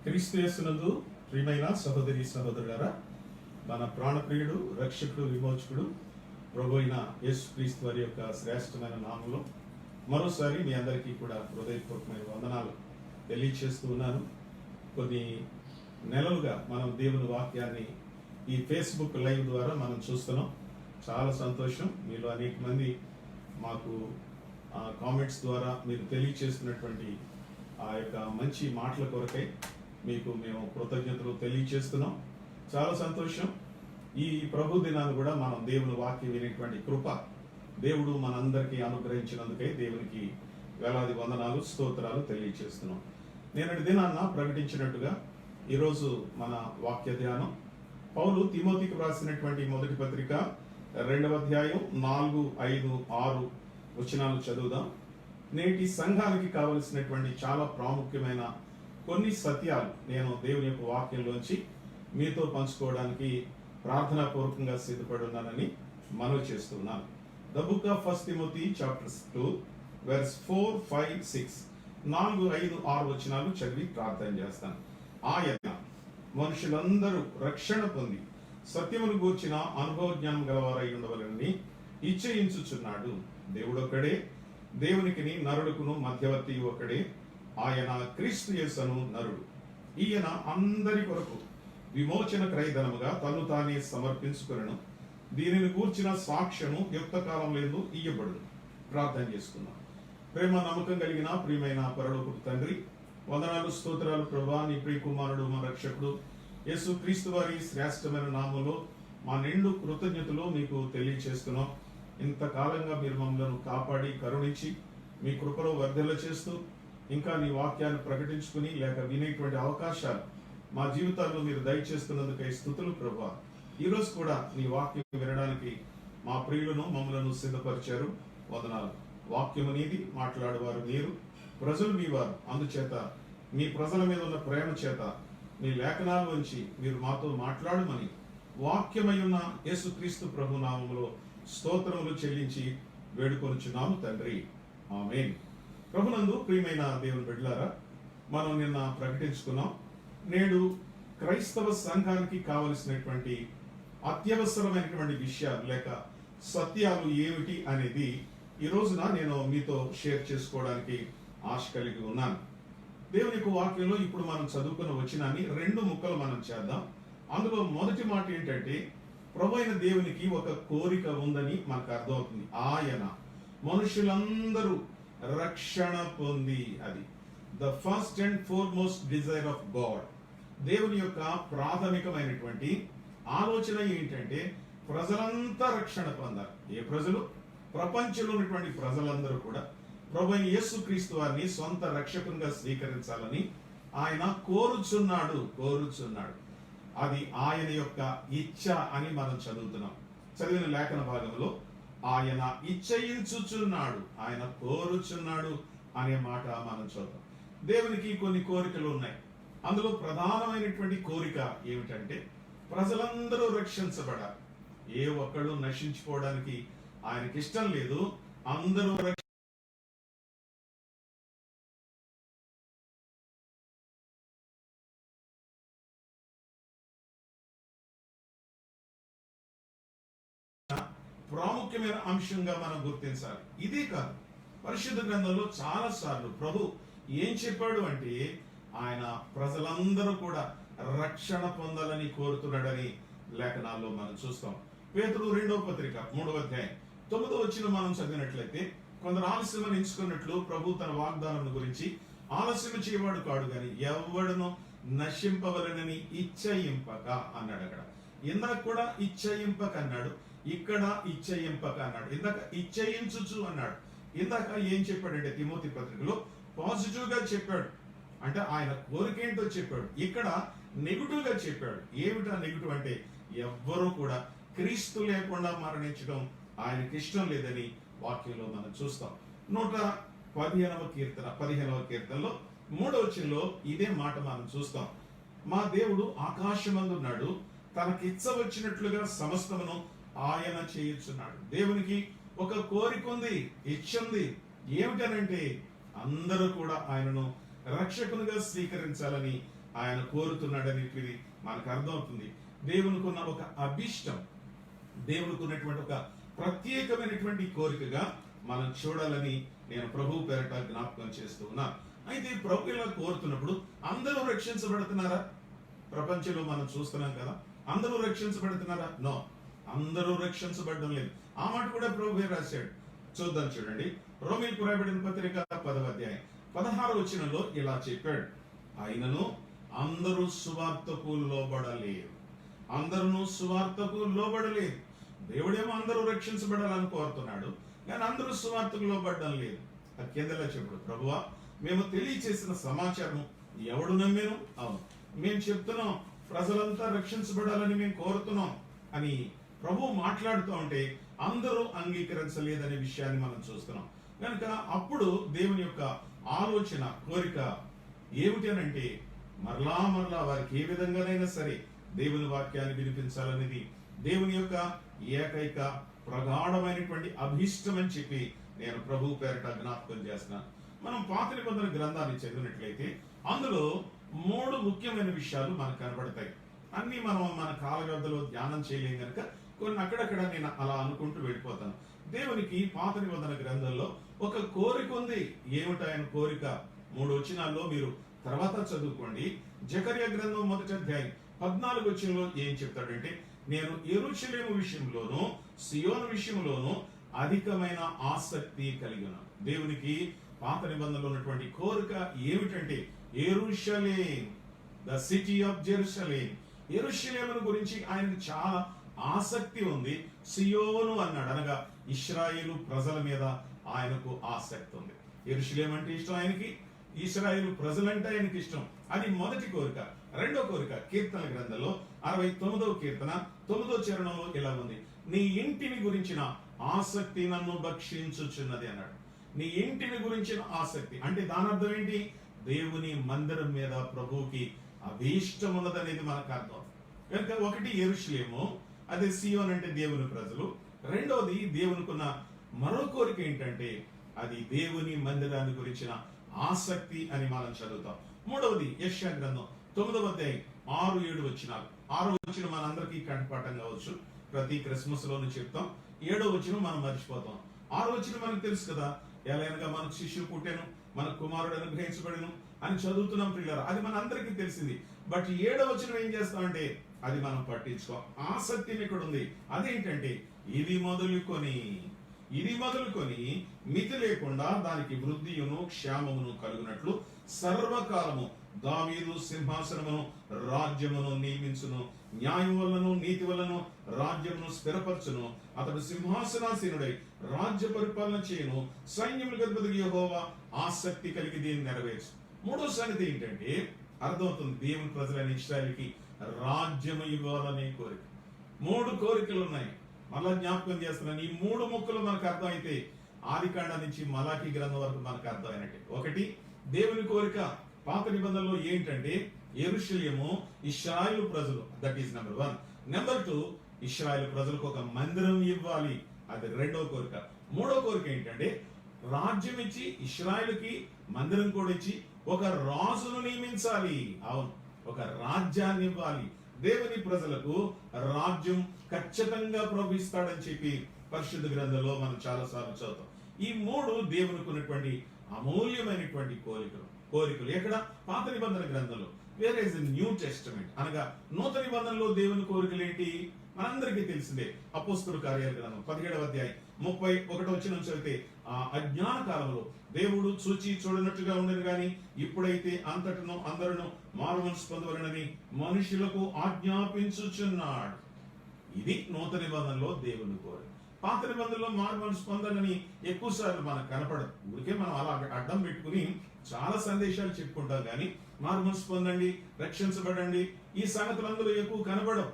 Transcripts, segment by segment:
క్రీస్తు యేసునందు ప్రియమైన సహోదరి సహోదరులారా, మన ప్రాణప్రియుడు, రక్షకుడు, విమోచకుడు ప్రభు అయిన యేసు క్రీస్తు వారి యొక్క శ్రేష్టమైన నామంలో మరోసారి మీ అందరికీ కూడా హృదయపూర్వకమైన వందనాలు తెలియచేస్తూ ఉన్నాను. కొన్ని నెలలుగా మనం దేవుని వాక్యాన్ని ఈ ఫేస్బుక్ లైవ్ ద్వారా మనం చూస్తున్నాం. చాలా సంతోషం. మీలో అనేక మంది మాకు కామెంట్స్ ద్వారా మీరు తెలియచేస్తున్నటువంటి ఆ యొక్క మంచి మాటల కొరకై మీకు మేము కృతజ్ఞతలు తెలియచేస్తున్నాం. చాలా సంతోషం. ఈ ప్రభు దినాన్ని కూడా మనం దేవుని వాక్యం వినేటువంటి కృప దేవుడు మనందరికీ అనుగ్రహించినందుకై దేవునికి వేలాది వందనాలు, స్తోత్రాలు తెలియచేస్తున్నాం. నేనటి దినాన్న ప్రకటించినట్టుగా ఈరోజు మన వాక్య ధ్యానం పౌలు తిమోతికి వ్రాసినటువంటి మొదటి పత్రిక 2వ అధ్యాయం 4, 5, 6 వచనాలు చదువుదాం. నేటి సంఘానికి కావలసినటువంటి చాలా ప్రాముఖ్యమైన కొన్ని సత్యాలు నేను దేవుని యొక్క వాక్యంలోంచి మీతో పంచుకోవడానికి ప్రార్థనాపూర్వకంగా సిద్ధపడి ఉన్నానని మనవి చేస్తున్నాను. The book of first Timothy chapter 2 verse 4, 5, 6 4, 5, 6 వచనాలు చదివి ప్రార్థన చేస్తాను. ఆయన మనుషులందరూ రక్షణ పొంది సత్యమును గూర్చిన అనుభవ జ్ఞానం గలవారై ఉండవలనని ఇచ్చయించుచున్నాడు. దేవుడొక్కడే, దేవునికిని నరుడుకును మధ్యవర్తి ఒకడే, ఆయన క్రీస్తు యేసును నరుడు. ఈయన అందరి కొరకు విమోచన క్రయధనముగా తను తానే సమర్పించుకొనెను. దీనిని గూర్చిన సాక్ష్యము యుక్త కాలం లేదు ఇయ్యబడును. ప్రార్థన చేసుకున్నాం. ప్రేమ నమ్మకం కలిగిన ప్రియమైన పరలోకపు తండ్రి, వందనాలు, స్తోత్రాలు ప్రభువా. నీ ప్రియ కుమారుడు, మా రక్షకుడు యేసు క్రీస్తు వారి శ్రేష్టమైన నామంలో మా నిండు కృతజ్ఞతలు మీకు తెలియచేస్తున్నాం. ఇంతకాలంగా మీరు మమ్మల్ని కాపాడి కరుణించి మీ కృపలో వర్ధల చేస్తూ ఇంకా నీ వాక్యాన్ని ప్రకటించుకుని లేక వినేటువంటి అవకాశాలు మా జీవితాల్లో మీరు దయచేస్తున్నందుకై స్తుతులు ప్రభువా. ఈరోజు కూడా నీ వాక్యం వినడానికి మా ప్రియులను మమ్మలను సిద్ధపరిచారు. వందనాలు. వాక్యము నీది, మాట్లాడేవారు మీరు, ప్రజలు మీ వారు. అందుచేత మీ ప్రజల మీద ఉన్న ప్రేమ చేత మీ లేఖనాల నుంచి మీరు మాతో మాట్లాడమని వాక్యమై ఉన్న యేసుక్రీస్తు ప్రభు నామములో స్తోత్రములు చెల్లించి వేడుకొనుచున్నాము తండ్రి. ఆమేన్. ప్రభునందు ప్రియమైన దేవుని బిడ్డలారా, మనం నిన్న ప్రకటించుకున్నాం. నేడు క్రైస్తవ సంఘానికి కావలసినటువంటి అత్యవసరమైనటువంటి విషయాలు లేక సత్యాలు ఏమిటి అనేది ఈ రోజున నేను మీతో షేర్ చేసుకోవడానికి ఆశ కలిగి ఉన్నాను. దేవుని యొక్క వాక్యంలో ఇప్పుడు మనం చదువుకున్న వచనాన్ని 2 ముక్కలు మనం చేద్దాం. అందులో మొదటి మాట ఏంటంటే, ప్రభు అయిన దేవునికి ఒక కోరిక ఉందని మనకు అర్థమవుతుంది. ఆయన మనుషులందరూ రక్షణ పొంది, అది the first and foremost desire of God. దేవుని యొక్క ప్రాథమికమైనటువంటి ఆలోచన ఏంటంటే ప్రజలంతా రక్షణ పొందాలి. ఏ ప్రజలు? ప్రపంచంలో ఉన్నటువంటి ప్రజలందరూ కూడా ప్రభు అయిన యేసుక్రీస్తు వారిని సొంత రక్షకునిగా స్వీకరించాలని ఆయన కోరుచున్నాడు. అది ఆయన యొక్క ఇచ్చ అని మనం చదువుతున్నాం. చదివిన లేఖన భాగంలో ఆయన ఇచ్చయించుచున్నాడు, ఆయన కోరుచున్నాడు అనే మాట మనం చూద్దాం. దేవునికి కొన్ని కోరికలు ఉన్నాయి. అందులో ప్రధానమైనటువంటి కోరిక ఏమిటంటే ప్రజలందరూ రక్షించబడాలి. ఏ ఒక్కడు నశించిపోవడానికి ఆయనకి ఇష్టం లేదు. అందరూ ప్రాముఖ్యమైన అంశంగా మనం గుర్తించాలి. ఇదే కాదు, పరిశుద్ధ గ్రంథంలో చాలా సార్లు ప్రభు ఏం చెప్పాడు అంటే ఆయన ప్రజలందరూ కూడా రక్షణ పొందాలని కోరుతున్నాడని లేఖనాల్లో మనం చూస్తాం. పేతురు 2వ పత్రిక 3వ అధ్యాయం 9వ వచనం మనం చదివినట్లయితే, కొందరు ఆలస్యం ఎంచుకున్నట్లు ప్రభు తన వాగ్దానం గురించి ఆలస్యం చేయవాడు కాడు గాని ఎవడను నశింపవలనని ఇచ్చయింపక అన్నాడు. అక్కడ ఇందాక కూడా ఇచ్చయింపక అన్నాడు, ఇక్కడ ఇచ్చయింపక అన్నాడు. ఇందాక ఇచ్చయించుచు అన్నాడు. ఇందాక ఏం చెప్పాడంటే తిమోతి పత్రికలో పాజిటివ్ గా చెప్పాడు, అంటే ఆయన కోరికేంటో చెప్పాడు. ఇక్కడ నెగిటివ్ గా చెప్పాడు. ఏమిటా నెగిటివ్ అంటే ఎవ్వరూ కూడా క్రీస్తు లేకుండా మరణించడం ఆయనకి ఇష్టం లేదని వాక్యంలో మనం చూస్తాం. 115వ కీర్తనలో 3వ వచనంలో ఇదే మాట మనం చూస్తాం. మా దేవుడు ఆకాశమందున్నాడు, తనకిచ్చ వచ్చినట్లుగా సమస్తమును ఆయన చేయుచున్నాడు. దేవునికి ఒక కోరిక ఉంది, ఇచ్చ ఉంది. ఏమిటనంటే అందరూ కూడా ఆయనను రక్షకునిగా స్వీకరించాలని ఆయన కోరుతున్నాడనేది మనకు అర్థమవుతుంది. దేవునికి ఉన్న ఒక అభిష్టం, దేవునికి ఉన్నటువంటి ఒక ప్రత్యేకమైనటువంటి కోరికగా మనం చూడాలని నేను ప్రభు పేరట జ్ఞాపకం చేస్తూ ఉన్నా. అయితే ప్రభు ఇలా కోరుతున్నప్పుడు అందరూ రక్షించబడుతున్నారా? ప్రపంచంలో మనం చూస్తున్నాం కదా, అందరూ రక్షించబడుతున్నారా? నో, అందరూ రక్షించబడడం లేదు. ఆ మాట కూడా ప్రభు రాశాడు. చూద్దాం, చూడండి. రోమీయులకు రాయబడిన పత్రిక 10వ అధ్యాయం 16వ వచనంలో ఇలా చెప్పాడు, అయినను అందరూ సువార్తకు లోబడలేరు. అందరూ సువార్తకు లోబడలేదు. దేవుడేమో అందరూ రక్షించబడాలని కోరుతున్నాడు, కానీ అందరూ సువార్తకు లోబడడం లేదు. అది కిందలా చెప్పడు, ప్రభువా మేము తెలియచేసిన సమాచారం ఎవడు నమ్మేను? అవును, మేము చెప్తున్నాం ప్రజలంతా రక్షించబడాలని మేము కోరుతున్నాం అని ప్రభు మాట్లాడుతూ ఉంటే అందరూ అంగీకరించలేదనే విషయాన్ని మనం చూస్తున్నాం. కనుక అప్పుడు దేవుని యొక్క ఆలోచన, కోరిక ఏమిటి అని అంటే, మరలా మరలా వారికి ఏ విధంగానైనా సరే దేవుని వాక్యాన్ని వినిపించాలనేది దేవుని యొక్క ఏకైక ప్రగాఢమైనటువంటి అభిష్టం అని చెప్పి నేను ప్రభు పేరట జ్ఞాపకం చేస్తున్నాను. మనం పాత నిబంధన గ్రంథాన్ని చదివినట్లయితే అందులో 3 ముఖ్యమైన విషయాలు మనకు కనబడతాయి. అన్ని మనం మన కాల వ్యవధిలో ధ్యానం చేయలేం కనుక కొన్ని అక్కడక్కడ నేను అలా అనుకుంటూ వెళ్ళిపోతాను. దేవునికి పాత నిబంధన గ్రంథంలో ఒక కోరిక ఉంది. ఏమిటి ఆయన కోరిక? 3 వచనాల్లో మీరు తర్వాత చదువుకోండి. జకర్యా గ్రంథం 1వ అధ్యాయం 14వ వచనంలో ఏం చెప్తాడంటే, నేను యెరూషలేము విషయంలోను సియోను విషయంలోను అధికమైన ఆసక్తి కలిగి ఉన్నాను. దేవునికి పాత నిబంధనలో ఉన్నటువంటి కోరిక ఏమిటంటే, యెరూషలేం, ద సిటీ ఆఫ్ జెరూషలేం, యెరూషలేమును గురించి ఆయనకు చాలా ఆసక్తి ఉంది. సియోను అన్నాడు, అనగా ఇశ్రాయేలు ప్రజల మీద ఆయనకు ఆసక్తి ఉంది. యెరూషలేం అంటే ఇష్టం ఆయనకి, ఇశ్రాయేలు ప్రజలంటే ఆయనకి ఇష్టం. అది మొదటి కోరిక. రెండో కోరిక కీర్తన గ్రంథంలో 69వ కీర్తన 9వ చరణంలో ఇలా ఉంది, నీ ఇంటిని గురించిన ఆసక్తి నన్ను భక్షించుచున్నది అన్నాడు. నీ ఇంటిని గురించిన ఆసక్తి అంటే దాని అర్థం ఏంటి? దేవుని మందిరం మీద ప్రభువుకి అభీష్టం ఉన్నదనేది మనకు అర్థం. కనుక ఒకటి యెరూషలేము, అదే సియోన్ అంటే దేవుని ప్రజలు. రెండవది దేవునికున్న మరో కోరిక ఏంటంటే అది దేవుని మందిరాన్ని గురించిన ఆసక్తి అని మనం చదువుతాం. మూడవది యెషయా గ్రంథం 9వ అధ్యాయం 6-7 వచనాలు. 6వ వచనం మనందరికీ కంఠపాఠం కావచ్చు, ప్రతి క్రిస్మస్ లోను చెప్తాం. 7వ వచనం మనం మర్చిపోతాం. 6వ వచనం మనకు తెలుసు కదా, ఎలాగనగా మనకు శిష్యుడు పుట్టాను, మన కుమారుడు అనుగ్రహించబడను అని చదువుతున్నాం పిల్లలు. అది మన అందరికీ తెలిసింది. బట్ 7వ వచనం ఏం చేస్తామంటే అది మనం పట్టించుకో. ఆసక్తి ఇక్కడ ఉంది. అదేంటంటే ఇది మొదలుకొని మితి లేకుండా దానికి వృద్ధియును క్షేమమును కలుగునట్లు సర్వకాలము దావీదు సింహాసనమును రాజ్యమును నియమించును, న్యాయం వలన నీతి వలన రాజ్యమును స్థిరపరచును, అతడు సింహాసనాసీనుడై రాజ్య పరిపాలన చేయను, సైన్యములకు అధిపతి యెహోవా ఆసక్తి కలిగి దీన్ని నెరవేర్చు. మూడో సంగతి ఏంటంటే అర్థమవుతుంది, దేవుని ప్రజలైన ఇశ్రాయేలుకి రాజ్యము ఇవ్వాలనే కోరిక. 3 కోరికలు ఉన్నాయి. మళ్ళా జ్ఞాపకం చేస్తున్నాను, ఈ 3 ముక్కలు మనకు అర్థమైతే ఆదికాండ నుంచి మలాకీ గ్రంథం వరకు మనకు అర్థమైనట్టే. ఒకటి దేవుని కోరిక పాత నిబంధనలో ఏంటంటే యెరూషలేము ఇశ్రాయేలు ప్రజలు, దట్ ఈస్ నెంబర్ 1. నెంబర్ 2 ఇశ్రాయేలు ప్రజలకు ఒక మందిరం ఇవ్వాలి, అది రెండో కోరిక. మూడో కోరిక ఏంటంటే రాజ్యం ఇచ్చి ఇశ్రాయేలుకి మందిరం కూడా ఇచ్చి ఒక రాజును నియమించాలి. అవును, ఒక రాజ్యాన్ని ఇవ్వాలి. దేవుని ప్రజలకు రాజ్యం ఖచ్చితంగా ప్రవహిస్తాడని చెప్పి పరిశుద్ధ గ్రంథంలో మనం చాలా సార్లు చదువుతాం. ఈ 3 దేవునికి ఉన్నటువంటి అమూల్యమైనటువంటి కోరికలు ఎక్కడ? పాత నిబంధన గ్రంథంలో. వేర్ ఇస్ న్యూ టెస్టమెంట్ అనగా నూతన నిబంధనలో దేవుని కోరికలు ఏంటి? మనందరికీ తెలిసిందే. అపోస్తలుల కార్యాల గ్రంథం 17వ అధ్యాయం 31వ వచనం చదివితే, ఆ అజ్ఞాన కాలంలో దేవుడు చూచి చూడనట్టుగా ఉండను గాని ఇప్పుడైతే అంతటను అందరూ మారుమనసు పొందవలెనని మనుషులకు ఆజ్ఞాపించుచున్నాడు. ఇది నూతన నిబంధనలో దేవుని కోరిక. పాత నిబంధనలో మారుమనసు పొందాలని ఎక్కువ సార్లు మనకు కనపడదు. ఊరికే మనం అలా అడ్డం పెట్టుకుని చాలా సందేశాలు చెప్పుకుంటాం కానీ మారుమనసు పొందండి, రక్షించబడండి, ఈ సంగతులందరూ ఎక్కువ కనబడవు.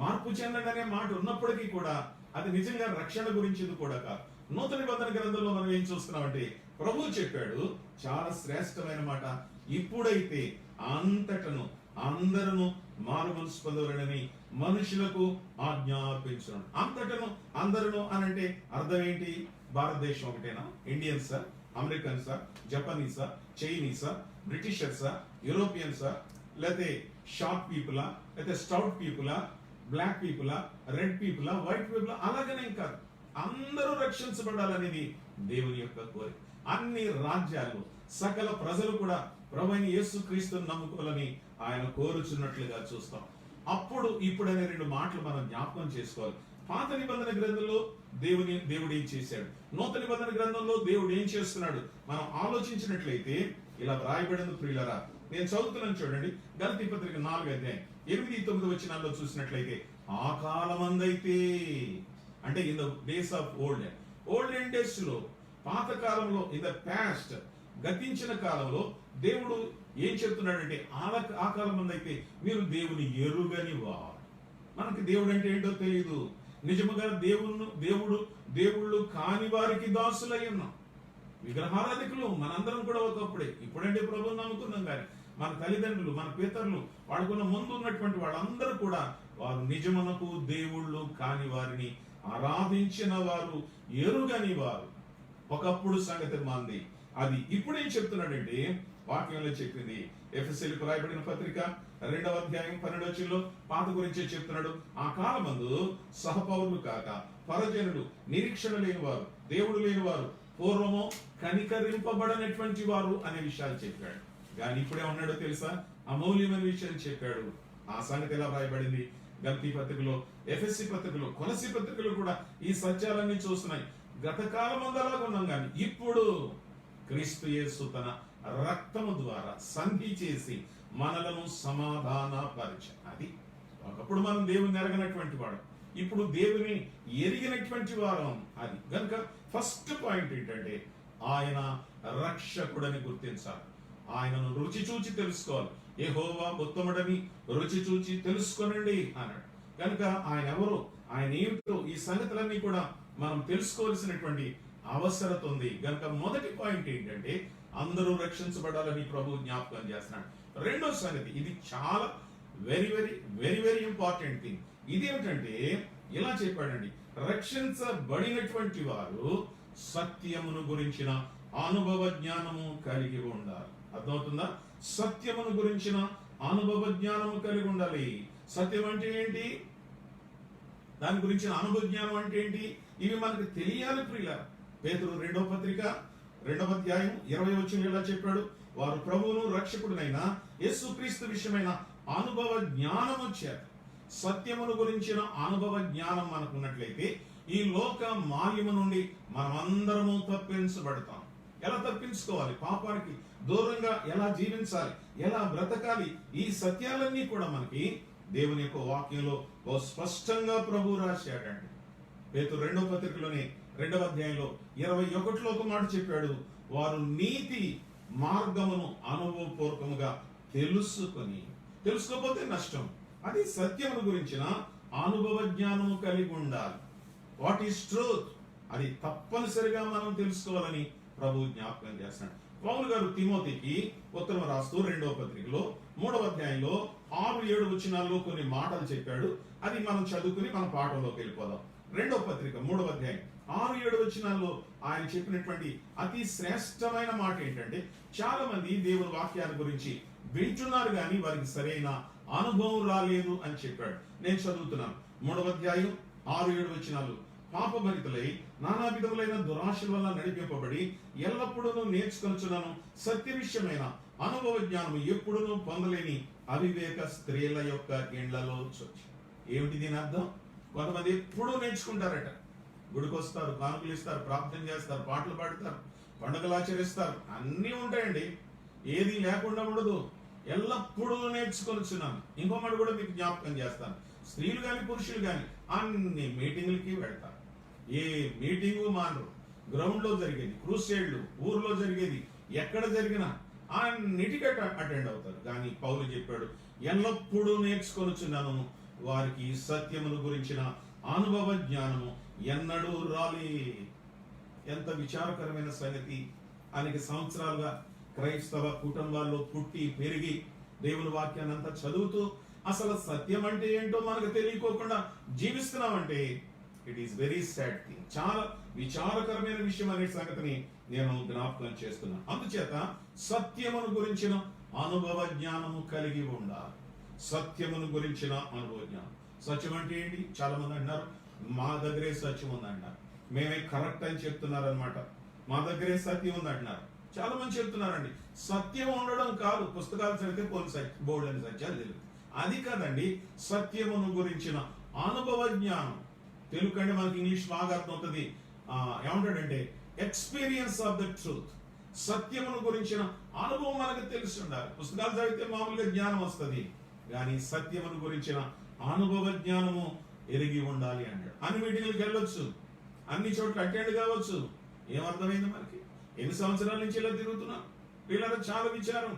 మార్పు చెందండి అనే మాట ఉన్నప్పటికీ కూడా అది నిజంగా రక్షణ గురించింది కూడా కాదు. నూతన నిబంధన గ్రంథంలో మనం ఏం చూస్తున్నామంటే ప్రభువు చెప్పాడు చాలా శ్రేష్టమైన మాట, ఇప్పుడైతే అంతటను అందరూ మారుమనసు పొందవలెనని మనుషులకు ఆజ్ఞాపించును. అంతటను అందరూ అనంటే అర్థం ఏంటి? భారతదేశం ఒకటేనా? ఇండియన్సా, అమెరికన్సా, జపనీసా, చైనీసా, బ్రిటిషర్సా, యూరోపియన్సా, లేకపోతే షార్ట్ పీపులా, లేకపోతే స్టౌట్ పీపులా, బ్లాక్ పీపులా, రెడ్ పీపులా, వైట్ పీపులా, అలాగనే కాదు. అందరూ రక్షించబడాలనేది దేవుని యొక్క కోరిక. అన్ని రాజ్యాలు, సకల ప్రజలు కూడా ప్రభువైన యేసుక్రీస్తును నమ్ముకోవాలని ఆయన కోరుచున్నట్లుగా చూస్తాం. అప్పుడు ఇప్పుడనే రెండు మాటలు మనం జ్ఞాపకం చేసుకోవాలి. పాత నిబంధన గ్రంథంలో దేవుడు ఏం చేశాడు, నూతన నిబంధన గ్రంథంలో దేవుడు ఏం చేస్తున్నాడు మనం ఆలోచించినట్లయితే ఇలా వ్రాయబడిన ప్రియులరా, నేను చదువుతున్నాను చూడండి. గలతీ పత్రిక 4:8-9 వచనాల్లో చూసినట్లయితే, ఆ కాలమందైతే అంటే in the days of old days లో, పాత కాలంలో, ఇన్ ద పాస్ట్ గతించిన కాలంలో దేవుడు ఏం చెప్తున్నాడంటే, ఆ కాలం మందైతే మీరు దేవుని ఎరుగని వారు. మనకి దేవుడు అంటే ఏంటో తెలియదు. నిజముగా దేవుళ్ళు కాని వారికి దాసులై ఉన్నాం. విగ్రహారాధికులు మనందరం కూడా ఒకప్పుడే. ఇప్పుడంటే ప్రభువుని నమ్ముకున్నాం, కానీ మన తల్లిదండ్రులు, మన పితరులు, వాళ్ళకున్న ముందు ఉన్నటువంటి వాళ్ళందరూ కూడా వారు నిజమునకు దేవుళ్ళు కాని వారిని ఆరాధించిన వారు, ఎరుగని వారు. ఒకప్పుడు సంగతి మంది అది. ఇప్పుడేం చెప్తున్నాడంటే, వాక్యంలో చెప్పింది ఎఫెసీయులకు రాయబడిన పత్రిక 2:12 పాత గురించే చెప్తున్నాడు. ఆ కాలమందు సహపౌరులు కాక పరజనులు, నిరీక్షణ లేని వారు, దేవుడు లేని వారు, పూర్వము కనికరింపబడనటువంటి వారు అనే విషయాలు చెప్పాడు. కానీ ఇప్పుడే ఉన్నాడో తెలుసా, అమూల్యమైన విషయం చెప్పాడు. ఆ సంగతి ఎలా రాయబడింది గలతీ పత్రికలో, ఎఫెసీ పత్రికలో, కొలసీ పత్రికలో కూడా ఈ సత్యాలన్నీ చూస్తున్నాయి. గత కాలం అలాగా ఉన్నాం, కానీ ఇప్పుడు క్రీస్తు యేసు తన రక్తము ద్వారా సంధి చేసి మనలను సమాధానపరిచాడు. అది ఒకప్పుడు మనం దేవుని ఎరగనటువంటి వాడు, ఇప్పుడు దేవుని ఎరిగినటువంటి వారం. అది కనుక ఫస్ట్ పాయింట్ ఏంటంటే, ఆయన రక్షకుడని గుర్తించాలి. ఆయనను రుచి చూచి తెలుసుకోవాలి. యెహోవా ఉత్తముడని రుచి చూచి తెలుసుకోనండి అన్నాడు. కనుక ఆయన ఎవరు, ఆయన ఏమిటో, ఈ సంగతులన్నీ కూడా మనం తెలుసుకోవాల్సినటువంటి అవసరత ఉంది. కనుక మొదటి పాయింట్ ఏంటంటే, అందరూ రక్షించబడాలని ప్రభు జ్ఞాపకం చేస్తున్నాడు. రెండో సంగతి, ఇది చాలా very very very very important thing. ఇదేమిటంటే, ఇలా చెప్పాడండి, రక్షించబడినటువంటి వారు సత్యమును గురించిన అనుభవ జ్ఞానము కలిగి ఉండాలి. అర్థమవుతుందా? సత్యమును గురించిన అనుభవ జ్ఞానము కలిగి ఉండాలి. సత్యం అంటే ఏంటి, దాని గురించిన అనుభవ జ్ఞానం అంటే ఏంటి, ఇవి మనకు తెలియాలి ప్రియుల. పేతురు 2వ పత్రిక 2:20 ఇలా చెప్పాడు, వారు ప్రభువును రక్షకుడునైన యేసుక్రీస్తు విషయమైన అనుభవ జ్ఞానము చేత. సత్యమును గురించిన అనుభవ జ్ఞానం మనకున్నట్లయితే ఈ లోక మాయము నుండి మనమందరము తప్పించబడతాం. ఎలా తప్పించుకోవాలి, పాపానికి దూరంగా ఎలా జీవించాలి, ఎలా బ్రతకాలి, ఈ సత్యాలన్నీ కూడా మనకి దేవుని యొక్క వాక్యంలో స్పష్టంగా ప్రభు రాశాడండి. పేతురు 2వ పత్రికలోనే 2వ అధ్యాయంలో 21 ఒక మాట చెప్పాడు, వారు నీతి మార్గమును అనుభవపూర్వకముగా తెలుసుకోకపోతే నష్టం. అది సత్యమును గురించిన అనుభవ జ్ఞానము కలిగి ఉండాలి. వాట్ ఈస్ ట్రూత్, అది తప్పనిసరిగా మనం తెలుసుకోవాలని ప్రభు జ్ఞాపకం చేస్తున్నాడు. పౌలు గారు తిమోతికి ఉత్తరం రాస్తూ 2వ పత్రికలో 3వ అధ్యాయంలో 6-7 వచనాల్లో కొన్ని మాటలు చెప్పాడు. అది మనం చదువుకుని మన పాఠంలోకి వెళ్ళిపోదాం. 2వ పత్రిక 3వ అధ్యాయం 6-7 వచనాల్లో ఆయన చెప్పినటువంటి అతి శ్రేష్టమైన మాట ఏంటంటే, చాలా మంది దేవుని వాక్యాల గురించి వింటున్నారు కానీ వారికి సరైన అనుభవం రాలేదు అని చెప్పాడు. నేను చదువుతున్నాను 3వ అధ్యాయం 6-7 వచనాలు. పాపభరితులై నానా విధములైన దురాశల వల్ల నడిపింపబడి ఎల్లప్పుడూ నేర్చుకొనుచున్నాను సత్య విషయమైన అనుభవ జ్ఞానం ఎప్పుడూ పొందలేని అవివేక స్త్రీల యొక్క ఇండ్లలో. ఏమిటి దీని అర్థం? కొంతమంది ఎప్పుడూ నేర్చుకుంటారట, గుడికి వస్తారు, కానుకలు ఇస్తారు, ప్రార్థన చేస్తారు, పాటలు పాడతారు, పండుగలు ఆచరిస్తారు, అన్నీ ఉంటాయండి, ఏది లేకుండా ఉండదు. ఎల్లప్పుడూ నేర్చుకొనుచున్నాను. ఇంకో మాట కూడా మీకు జ్ఞాపకం చేస్తాను, స్త్రీలు గాని పురుషులు గాని అన్ని మీటింగ్లకి వెళ్తారు, ఏ మీటింగు మానరు. గ్రౌండ్ లో జరిగేది, క్రూసేడ్లు, ఊర్లో జరిగేది, ఎక్కడ జరిగినా అన్నిటికీ అటెండ్ అవుతారు. కానీ పౌలు చెప్పాడు, ఎల్లప్పుడూ నేర్చుకొనుచున్నాను, వారికి సత్యమును గురించిన అనుభవ జ్ఞానము ఎన్నడూ రాలే. ఎంత విచారకరమైన సంగతి. అనేక సంవత్సరాలుగా క్రైస్తవ కుటుంబాల్లో పుట్టి పెరిగి దేవుని వాక్యాన్ని అంతా చదువుతూ అసలు సత్యం అంటే ఏంటో మనకు తెలియకోకుండా జీవిస్తున్నామంటే it is very sad thing. చాలా విచారకరమైన విషయం అనే సంగతిని నేను జ్ఞాపకం చేస్తున్నాను. అందుచేత సత్యమును గురించిన అనుభవ జ్ఞానము కలిగి ఉండాలి. సత్యమును గురించిన అనుభవ జ్ఞానం. సత్యం అంటే ఏంటి? చాలా మంది అంటున్నారు మా దగ్గరే సత్యం ఉంది అంటారు. మేమే కరెక్ట్ అని చెప్తున్నారు అనమాట. మా దగ్గరే సత్యం ఉంది అంటున్నారు. చాలా మంది చెప్తున్నారండి. సత్యం ఉండడం కాదు, పుస్తకాలు చదివితే కొన్ని బోర్డు అని సత్యాలు తెలియదు. అది కాదండి, సత్యమును గురించిన అనుభవ జ్ఞానం. తెలుగు అంటే మనకి ఇంగ్లీష్ బాగా అర్థం అవుతుంది. ఏమంటాడంటే ఎక్స్పీరియన్స్ ఆఫ్ ద ట్రూత్. సత్యమును గురించిన అనుభవం మనకు తెలిసి ఉండాలి. పుస్తకాలు చదివితే మామూలుగా జ్ఞానం వస్తుంది, కానీ సత్యమును గురించిన అనుభవ జ్ఞానము ఎరిగి ఉండాలి అన్నాడు. అన్ని మీటింగ్లకు వెళ్ళొచ్చు, అన్ని చోట్ల అటెండ్ కావచ్చు. ఏమర్థమైంది మనకి? ఎన్ని సంవత్సరాల నుంచి ఇలా తిరుగుతున్నాం. వీళ్ళకి చాలా విచారం.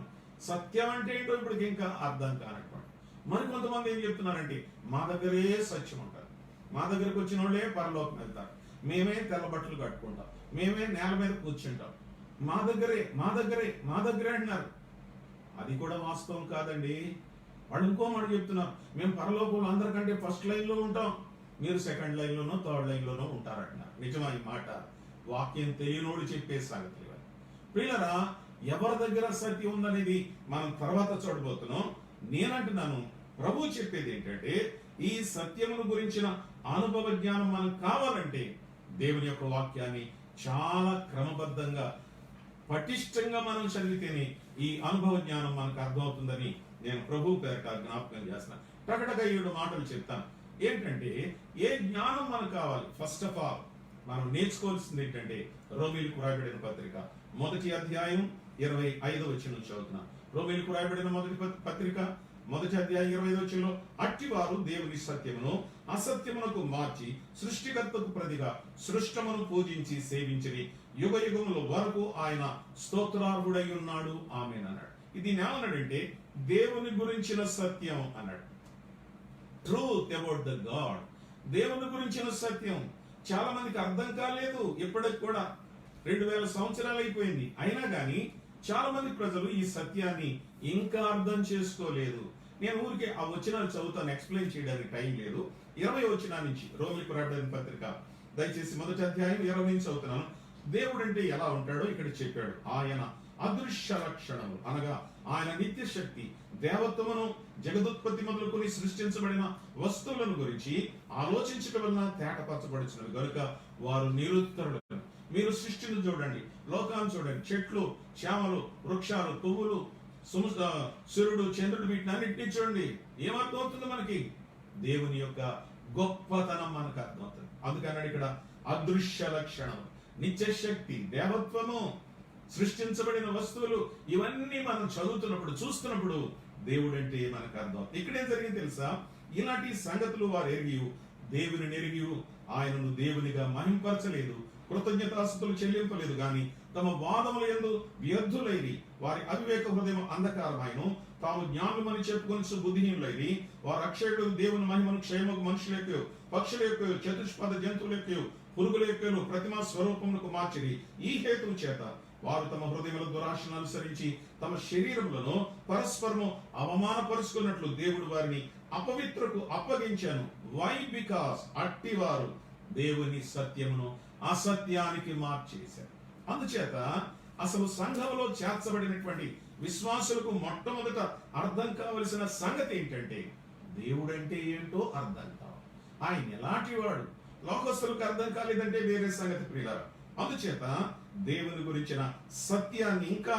సత్యం అంటే ఏంటో ఇప్పటికి ఇంకా అర్థం కానటువంటి మరి కొంతమంది ఏం చెప్తున్నారంటే మా దగ్గరే సత్యం ఉంటారు, మా దగ్గరకు వచ్చిన వాళ్ళే పరలోకం వెళ్తారు, మేమే తెల్ల బట్టలు కట్టుకుంటాం, మేమే నేల మీద కూర్చుంటాం, మా దగ్గరే మా దగ్గరే మా దగ్గరే అంటున్నారు. అది కూడా వాస్తవం కాదండి. వాళ్ళు ఇంకో మాట చెప్తున్నారు, మేము పరలోకంలో అందరికంటే ఫస్ట్ లైన్ లో ఉంటాం, మీరు సెకండ్ లైన్ లోనో థర్డ్ లైన్ లోనో ఉంటారంటున్నారు. నిజమా ఈ మాట? వాక్యం తెలియనోడు చెప్పే సంగతి. పిల్లరా, ఎవరి దగ్గర సత్యం ఉందనేది మనం తర్వాత చూడబోతున్నాం. నేనంటున్నాను, ప్రభు చెప్పేది ఏంటంటే ఈ సత్యమును గురించిన అనుభవ జ్ఞానం మనకు కావాలంటే దేవుని యొక్క వాక్యాన్ని చాలా క్రమబద్ధంగా పటిష్టంగా మనం చదివితేనే ఈ అనుభవ జ్ఞానం మనకు అర్థమవుతుందని నేను ప్రభు పేరిట జ్ఞాపకం చేస్తాను. టకటక 7 మాటలు చెప్తాను. ఏంటంటే ఏ జ్ఞానం మనకు కావాలి? ఫస్ట్ ఆఫ్ ఆల్ మనం నేర్చుకోవాల్సింది ఏంటంటే రోమీయులకు రాయబడిన పత్రిక 1వ అధ్యాయం 25వ వచనం చదువుతున్నాం. రోమీయులకు రాయబడిన మొదటి పత్రిక 1వ అధ్యాయం 25వ వచనంలో అట్టివారు దేవుని సత్యమును అసత్యమునకు మార్చి సృష్టికర్తకు ప్రతిగా సృష్టమును పూజించి సేవించి యుగ యుగముల వరకు ఆయన స్తోత్రార్హుడై ఉన్నాడు. ఆమేన్ అన్నాడు. ఇది ఏమన్నాడంటే దేవుని గురించిన సత్యం అన్నాడు. Truth about the God. దేవుని గురించిన సత్యం చాలా మందికి అర్థం కాలేదు. ఇప్పటికి కూడా 2000 సంవత్సరాలు అయిపోయింది. అయినా గాని చాలా మంది ప్రజలు ఈ సత్యాన్ని ఇంకా అర్థం చేసుకోలేదు. నేను ఊరికే ఆ వచనాలు చదువుతాను, ఎక్స్ప్లెయిన్ చేయడానికి టైం లేదు. 20వ వచనం నుంచి రోమీయులకు రాయబడిన పత్రిక దయచేసి 1వ అధ్యాయం 20 నుంచి చదువుతున్నాను. దేవుడు అంటే ఎలా ఉంటాడో ఇక్కడ చెప్పాడు. ఆయన అదృశ్య లక్షణము అనగా ఆయన నిత్య శక్తి దేవత్వమును జగదుత్పత్తి మొదలుకొని సృష్టించబడిన వస్తువులను గురించి ఆలోచించడం వలన తేటపరచబడుచున్నవి గనుక వారు నిరుత్తరులను. మీరు సృష్టిని చూడండి, లోకాన్ని చూడండి, చెట్లు, చేమలు, వృక్షాలు, పువ్వులు, సూర్యుడు, చంద్రుడు, వీటిని అన్నింటినీ చూడండి. ఏమర్థం అవుతుంది మనకి? దేవుని యొక్క గొప్పతనం మనకు అర్థమవుతుంది. అందుకన్నాడు ఇక్కడ అదృశ్య లక్షణం, నిత్య శక్తి, దేవత్వము, సృష్టించబడిన వస్తువులు, ఇవన్నీ మనం చదువుతున్నప్పుడు చూస్తున్నప్పుడు దేవుడు అంటే మనకు అర్థం. ఇక్కడేం జరిగింది తెలుసా? ఇలాంటి సంగతులు వారు ఎరిగి దేవుని నెరిగి ఆయనను దేవునిగా మహింపరచలేదు, కృతజ్ఞతాస్తుతులు చెల్లింపలేదు, గాని తమ వాదముల యందు వ్యర్థులైరి వారి అవివేక హృదయం అంధకారమైన తాము జ్ఞానులమని చెప్పుకొని బుద్ధిహీనులైరి వారు అక్షయుడు దేవుని మహిమను క్షయముకు మనుషుల యొక్క, పక్షుల యొక్క, చతుష్పద జంతువుల యొక్క, పురుగుల యొక్క ప్రతిమా స్వరూపములకు మార్చిరి. ఈ హేతువు చేత వారు తమ హృదయముల దురాశను అనుసరించి తమ శరీరములను పరస్పరము అవమానపరుచుకున్నట్లు దేవుడు వారిని అపవిత్రకు అప్పగించాను. వై? బికాస్ అట్టివారు దేవుని సత్యమును అసత్యానికి మార్చేశారు. అందుచేత అసలు సంఘములో చేర్చబడినటువంటి విశ్వాసులకు మొట్టమొదట అర్థం కావలసిన సంగతి ఏంటంటే దేవుడంటే ఏంటో అర్థం కావాలి. ఆయన ఎలాంటి వాడు? లోకస్తులకు అర్థం కాలేదంటే వేరే సంగతి ప్రియులారా. అందుచేత దేవుని గురించిన సత్యాన్ని ఇంకా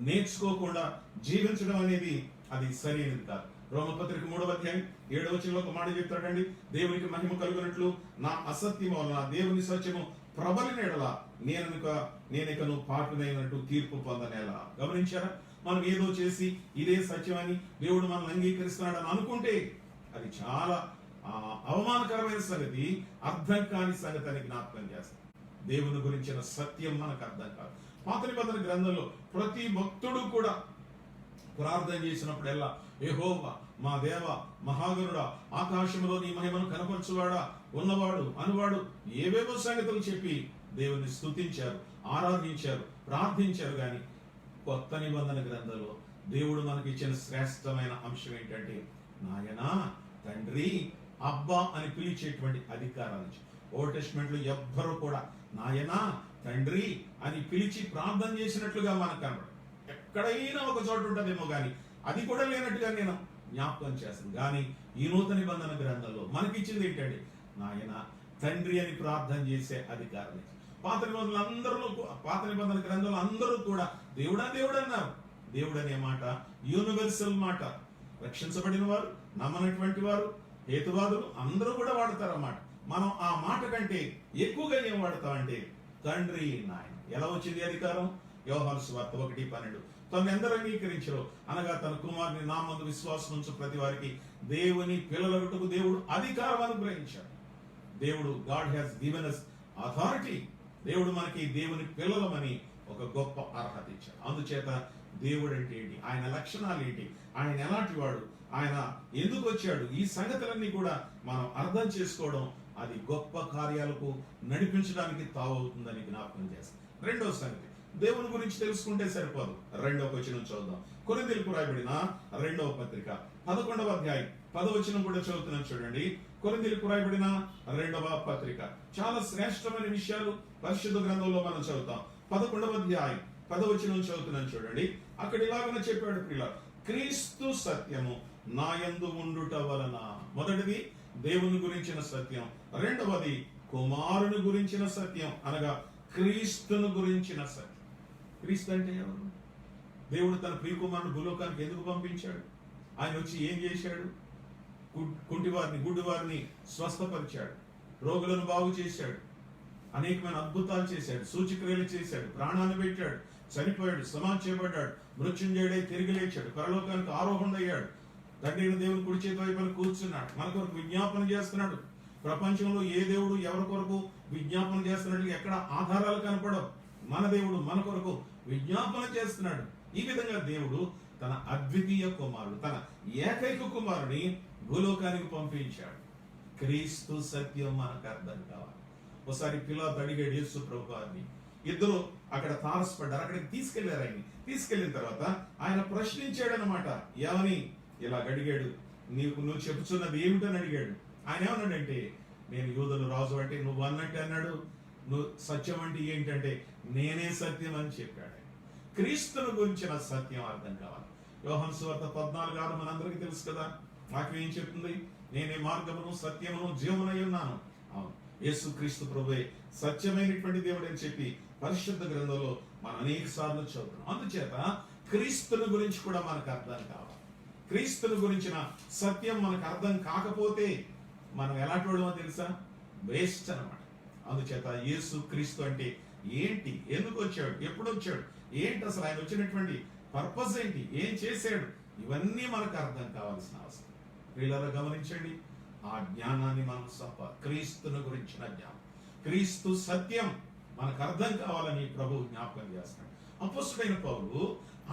నేర్చుకోకుండా జీవించడం అనేది అది సరైనది కాదు. రోమపత్రిక 3వ అధ్యాయం 7వ వచనంలో ఒక మాట చెప్తాడండి, దేవునికి మహిమ కలుగునట్లు నా అసత్యము వలన దేవుని సత్యము ప్రబలిన ఎడల నేనికను పాటునైనట్టు తీర్పు పొందనేలా. గమనించారా? మనం ఏదో చేసి ఇదే సత్యమని దేవుడు మనల్ని అంగీకరిస్తున్నాడని అనుకుంటే అది చాలా అవమానకరమైన సంగతి, అర్థం కాని సంగతి అని జ్ఞాపకం చేస్తాం. దేవుని గురించిన సత్యం మనకు అర్థం కాదు. పాత నిబంధన గ్రంథంలో ప్రతి భక్తుడు కూడా ప్రార్థన చేసినప్పుడల్లా యెహోవా మా దేవ మహాగణుడా, ఆకాశంలో నీ మహిమను కనపరచువాడా, ఉన్నవాడు అనువాడు, ఏవేవో సంగతులు చెప్పి దేవుని స్తుతించారు, ఆరాధించారు, ప్రార్థించారు. గాని కొత్త నిబంధన గ్రంథంలో దేవుడు మనకి ఇచ్చిన శ్రేష్టమైన అంశం ఏంటంటే నాయనా, తండ్రి, అబ్బా అని పిలిచేటువంటి అధికారాలు. ఓల్డ్ టెస్టిమెంట్ లో ఎవ్వరూ కూడా నాయనా, తండ్రి అని పిలిచి ప్రార్థన చేసినట్లుగా మనకు కనబడు. ఎక్కడైనా ఒక చోట ఉంటుందేమో కానీ అది కూడా లేనట్టుగా నేను జ్ఞాపకం చేస్తాను. కానీ ఈ నూతన నిబంధన గ్రంథంలో మనకిచ్చింది ఏంటంటే నాయన తండ్రి అని ప్రార్థన చేసే అధికారం. పాత నిబంధన గ్రంథంలో అందరూ కూడా దేవుడా దేవుడు అన్నారు. దేవుడు అనే మాట యూనివర్సల్ మాట. రక్షించబడిన వారు, నమ్మనటువంటి వారు, హేతువాదులు అందరూ కూడా వాడతారు అన్నమాట. మనం ఆ మాట కంటే ఎక్కువగా ఏం వాడతామంటే తండ్రి నాయన. ఎలా వచ్చింది అధికారం? యోహాను సువార్త 1:12 తను ఎందరు అంగీకరించరో అనగా తన కుమారుని నా మందు విశ్వాసం ఉంచు ప్రతి వారికి దేవుని పిల్లలగుటకు దేవుడు అధికారం అనుగ్రహించాడు. దేవుడు God has given us authority. దేవుడు మనకి దేవుని పిల్లలమని ఒక గొప్ప అర్హత ఇచ్చాడు. అందుచేత దేవుడు అంటే ఏంటి, ఆయన లక్షణాలు ఏంటి, ఆయన ఎలాంటి వాడు, ఆయన ఎందుకు వచ్చాడు, ఈ సంగతులన్నీ కూడా మనం అర్థం చేసుకోవడం అది గొప్ప కార్యాలకు నడిపించడానికి తావవుతుందని జ్ఞాపకం చేస్తాం. రెండవ సంగతి, దేవుని గురించి తెలుసుకుంటే సరిపోదు. 2వ వచనం చూద్దాం. కొరింథీయులకు రాయబడిన 2వ పత్రిక 11వ అధ్యాయం 10వ వచనం కూడా చదువుతున్నాం చూడండి. కొరింథీయులకు రాయబడిన 2వ పత్రిక చాలా శ్రేష్టమైన విషయాలు పరిశుద్ధ గ్రంథంలో మనం చదువుతాం. 11వ అధ్యాయం 10వ వచనం చదువుతున్నాం చూడండి. అక్కడ ఇలాగనే చెప్పాడు, ప్రియులారా, క్రీస్తు సత్యము నాయందు ఉండుట వలన. మొదటిది దేవుని గురించిన సత్యం, రెండవది కుమారుని గురించిన సత్యం అనగా క్రీస్తును గురించిన సత్యం. క్రీస్తు అంటే ఎవరు? దేవుడు తన ప్రియకుమారుని భూలోకానికి ఎందుకు పంపించాడు? ఆయన వచ్చి ఏం చేశాడు? కుంటివారిని, గుడ్డివారిని స్వస్థపరిచాడు, రోగులను బాగు చేశాడు, అనేకమైన అద్భుతాలు చేశాడు, సూచక్రియలు చేశాడు, ప్రాణాన్ని పెట్టాడు, చనిపోయాడు, సమాధి చేయబడ్డాడు, మృత్యుంజయుడై తిరిగి లేచాడు, పరలోకానికి ఆరోహణ అయ్యాడు, తండ్రి దేవుని కుడి చేతి వైపున కూర్చున్నాడు, మన కొరకు విజ్ఞాపన చేస్తున్నాడు. ప్రపంచంలో ఏ దేవుడు ఎవరి కొరకు విజ్ఞాపన చేస్తున్నట్లు ఎక్కడ ఆధారాలు కనపడవు. మన దేవుడు మన కొరకు విజ్ఞాపన చేస్తున్నాడు. ఈ విధంగా దేవుడు తన అద్వితీయ కుమారుడు, తన ఏకైక కుమారుని భూలోకానికి పంపించాడు. క్రీస్తు సత్యం మనకు అర్థం కావాలి. ఒకసారి పిలాతు అడిగాడు యేసు ప్రభువారిని. ఇద్దరు అక్కడ తారసపడ్డారు. అక్కడికి తీసుకెళ్లారు. ఆయన్ని తీసుకెళ్లిన తర్వాత ఆయన ప్రశ్నించాడు అనమాట. ఏమని? ఇలా అడిగాడు, నువ్వు చెప్పుచున్నది ఏమిటని అడిగాడు. ఆయన ఏమన్నాడంటే, నేను యూదుల రాజు అంటే నువ్వు అన్నట్టు అన్నాడు. నువ్వు సత్యం అంటే ఏంటంటే నేనే సత్యం అని చెప్పాడు. క్రీస్తును గురించిన సత్యం అర్థం కావాలి. యోహాను సువార్త 14:6 మనందరికీ తెలుసు కదా. వాక్యం ఏం చెప్తుంది? నేనే మార్గమును సత్యమును జీవమునై ఉన్నాను. అవును, యేసు క్రీస్తు ప్రభువే సత్యమైనటువంటి దేవుడు అని చెప్పి పరిశుద్ధ గ్రంథంలో మనం అనేక సార్లు చదువుతున్నాం. అందుచేత క్రీస్తుని గురించి కూడా మనకు అర్థం కావాలి. క్రీస్తుని గురించిన సత్యం మనకు అర్థం కాకపోతే మనం ఎలాంటి వాడమో తెలుసా? వేస్ట్ అన్నమాట. అందుచేత యేసు క్రీస్తు అంటే ఏంటి, ఎందుకు వచ్చాడు, ఎప్పుడు వచ్చాడు, ఏంటి, అసలు ఆయన వచ్చినటువంటి పర్పస్ ఏంటి, ఏం చేశాడు, ఇవన్నీ మనకు అర్థం కావాల్సిన అవసరం. వీళ్ళలో గమనించండి, ఆ జ్ఞానాన్ని మనం క్రీస్తుని గురించిన జ్ఞానం, క్రీస్తు సత్యం మనకు అర్థం కావాలని ప్రభువు జ్ఞాపకం చేస్తున్నాడు. అపొస్తలుడైన పౌలు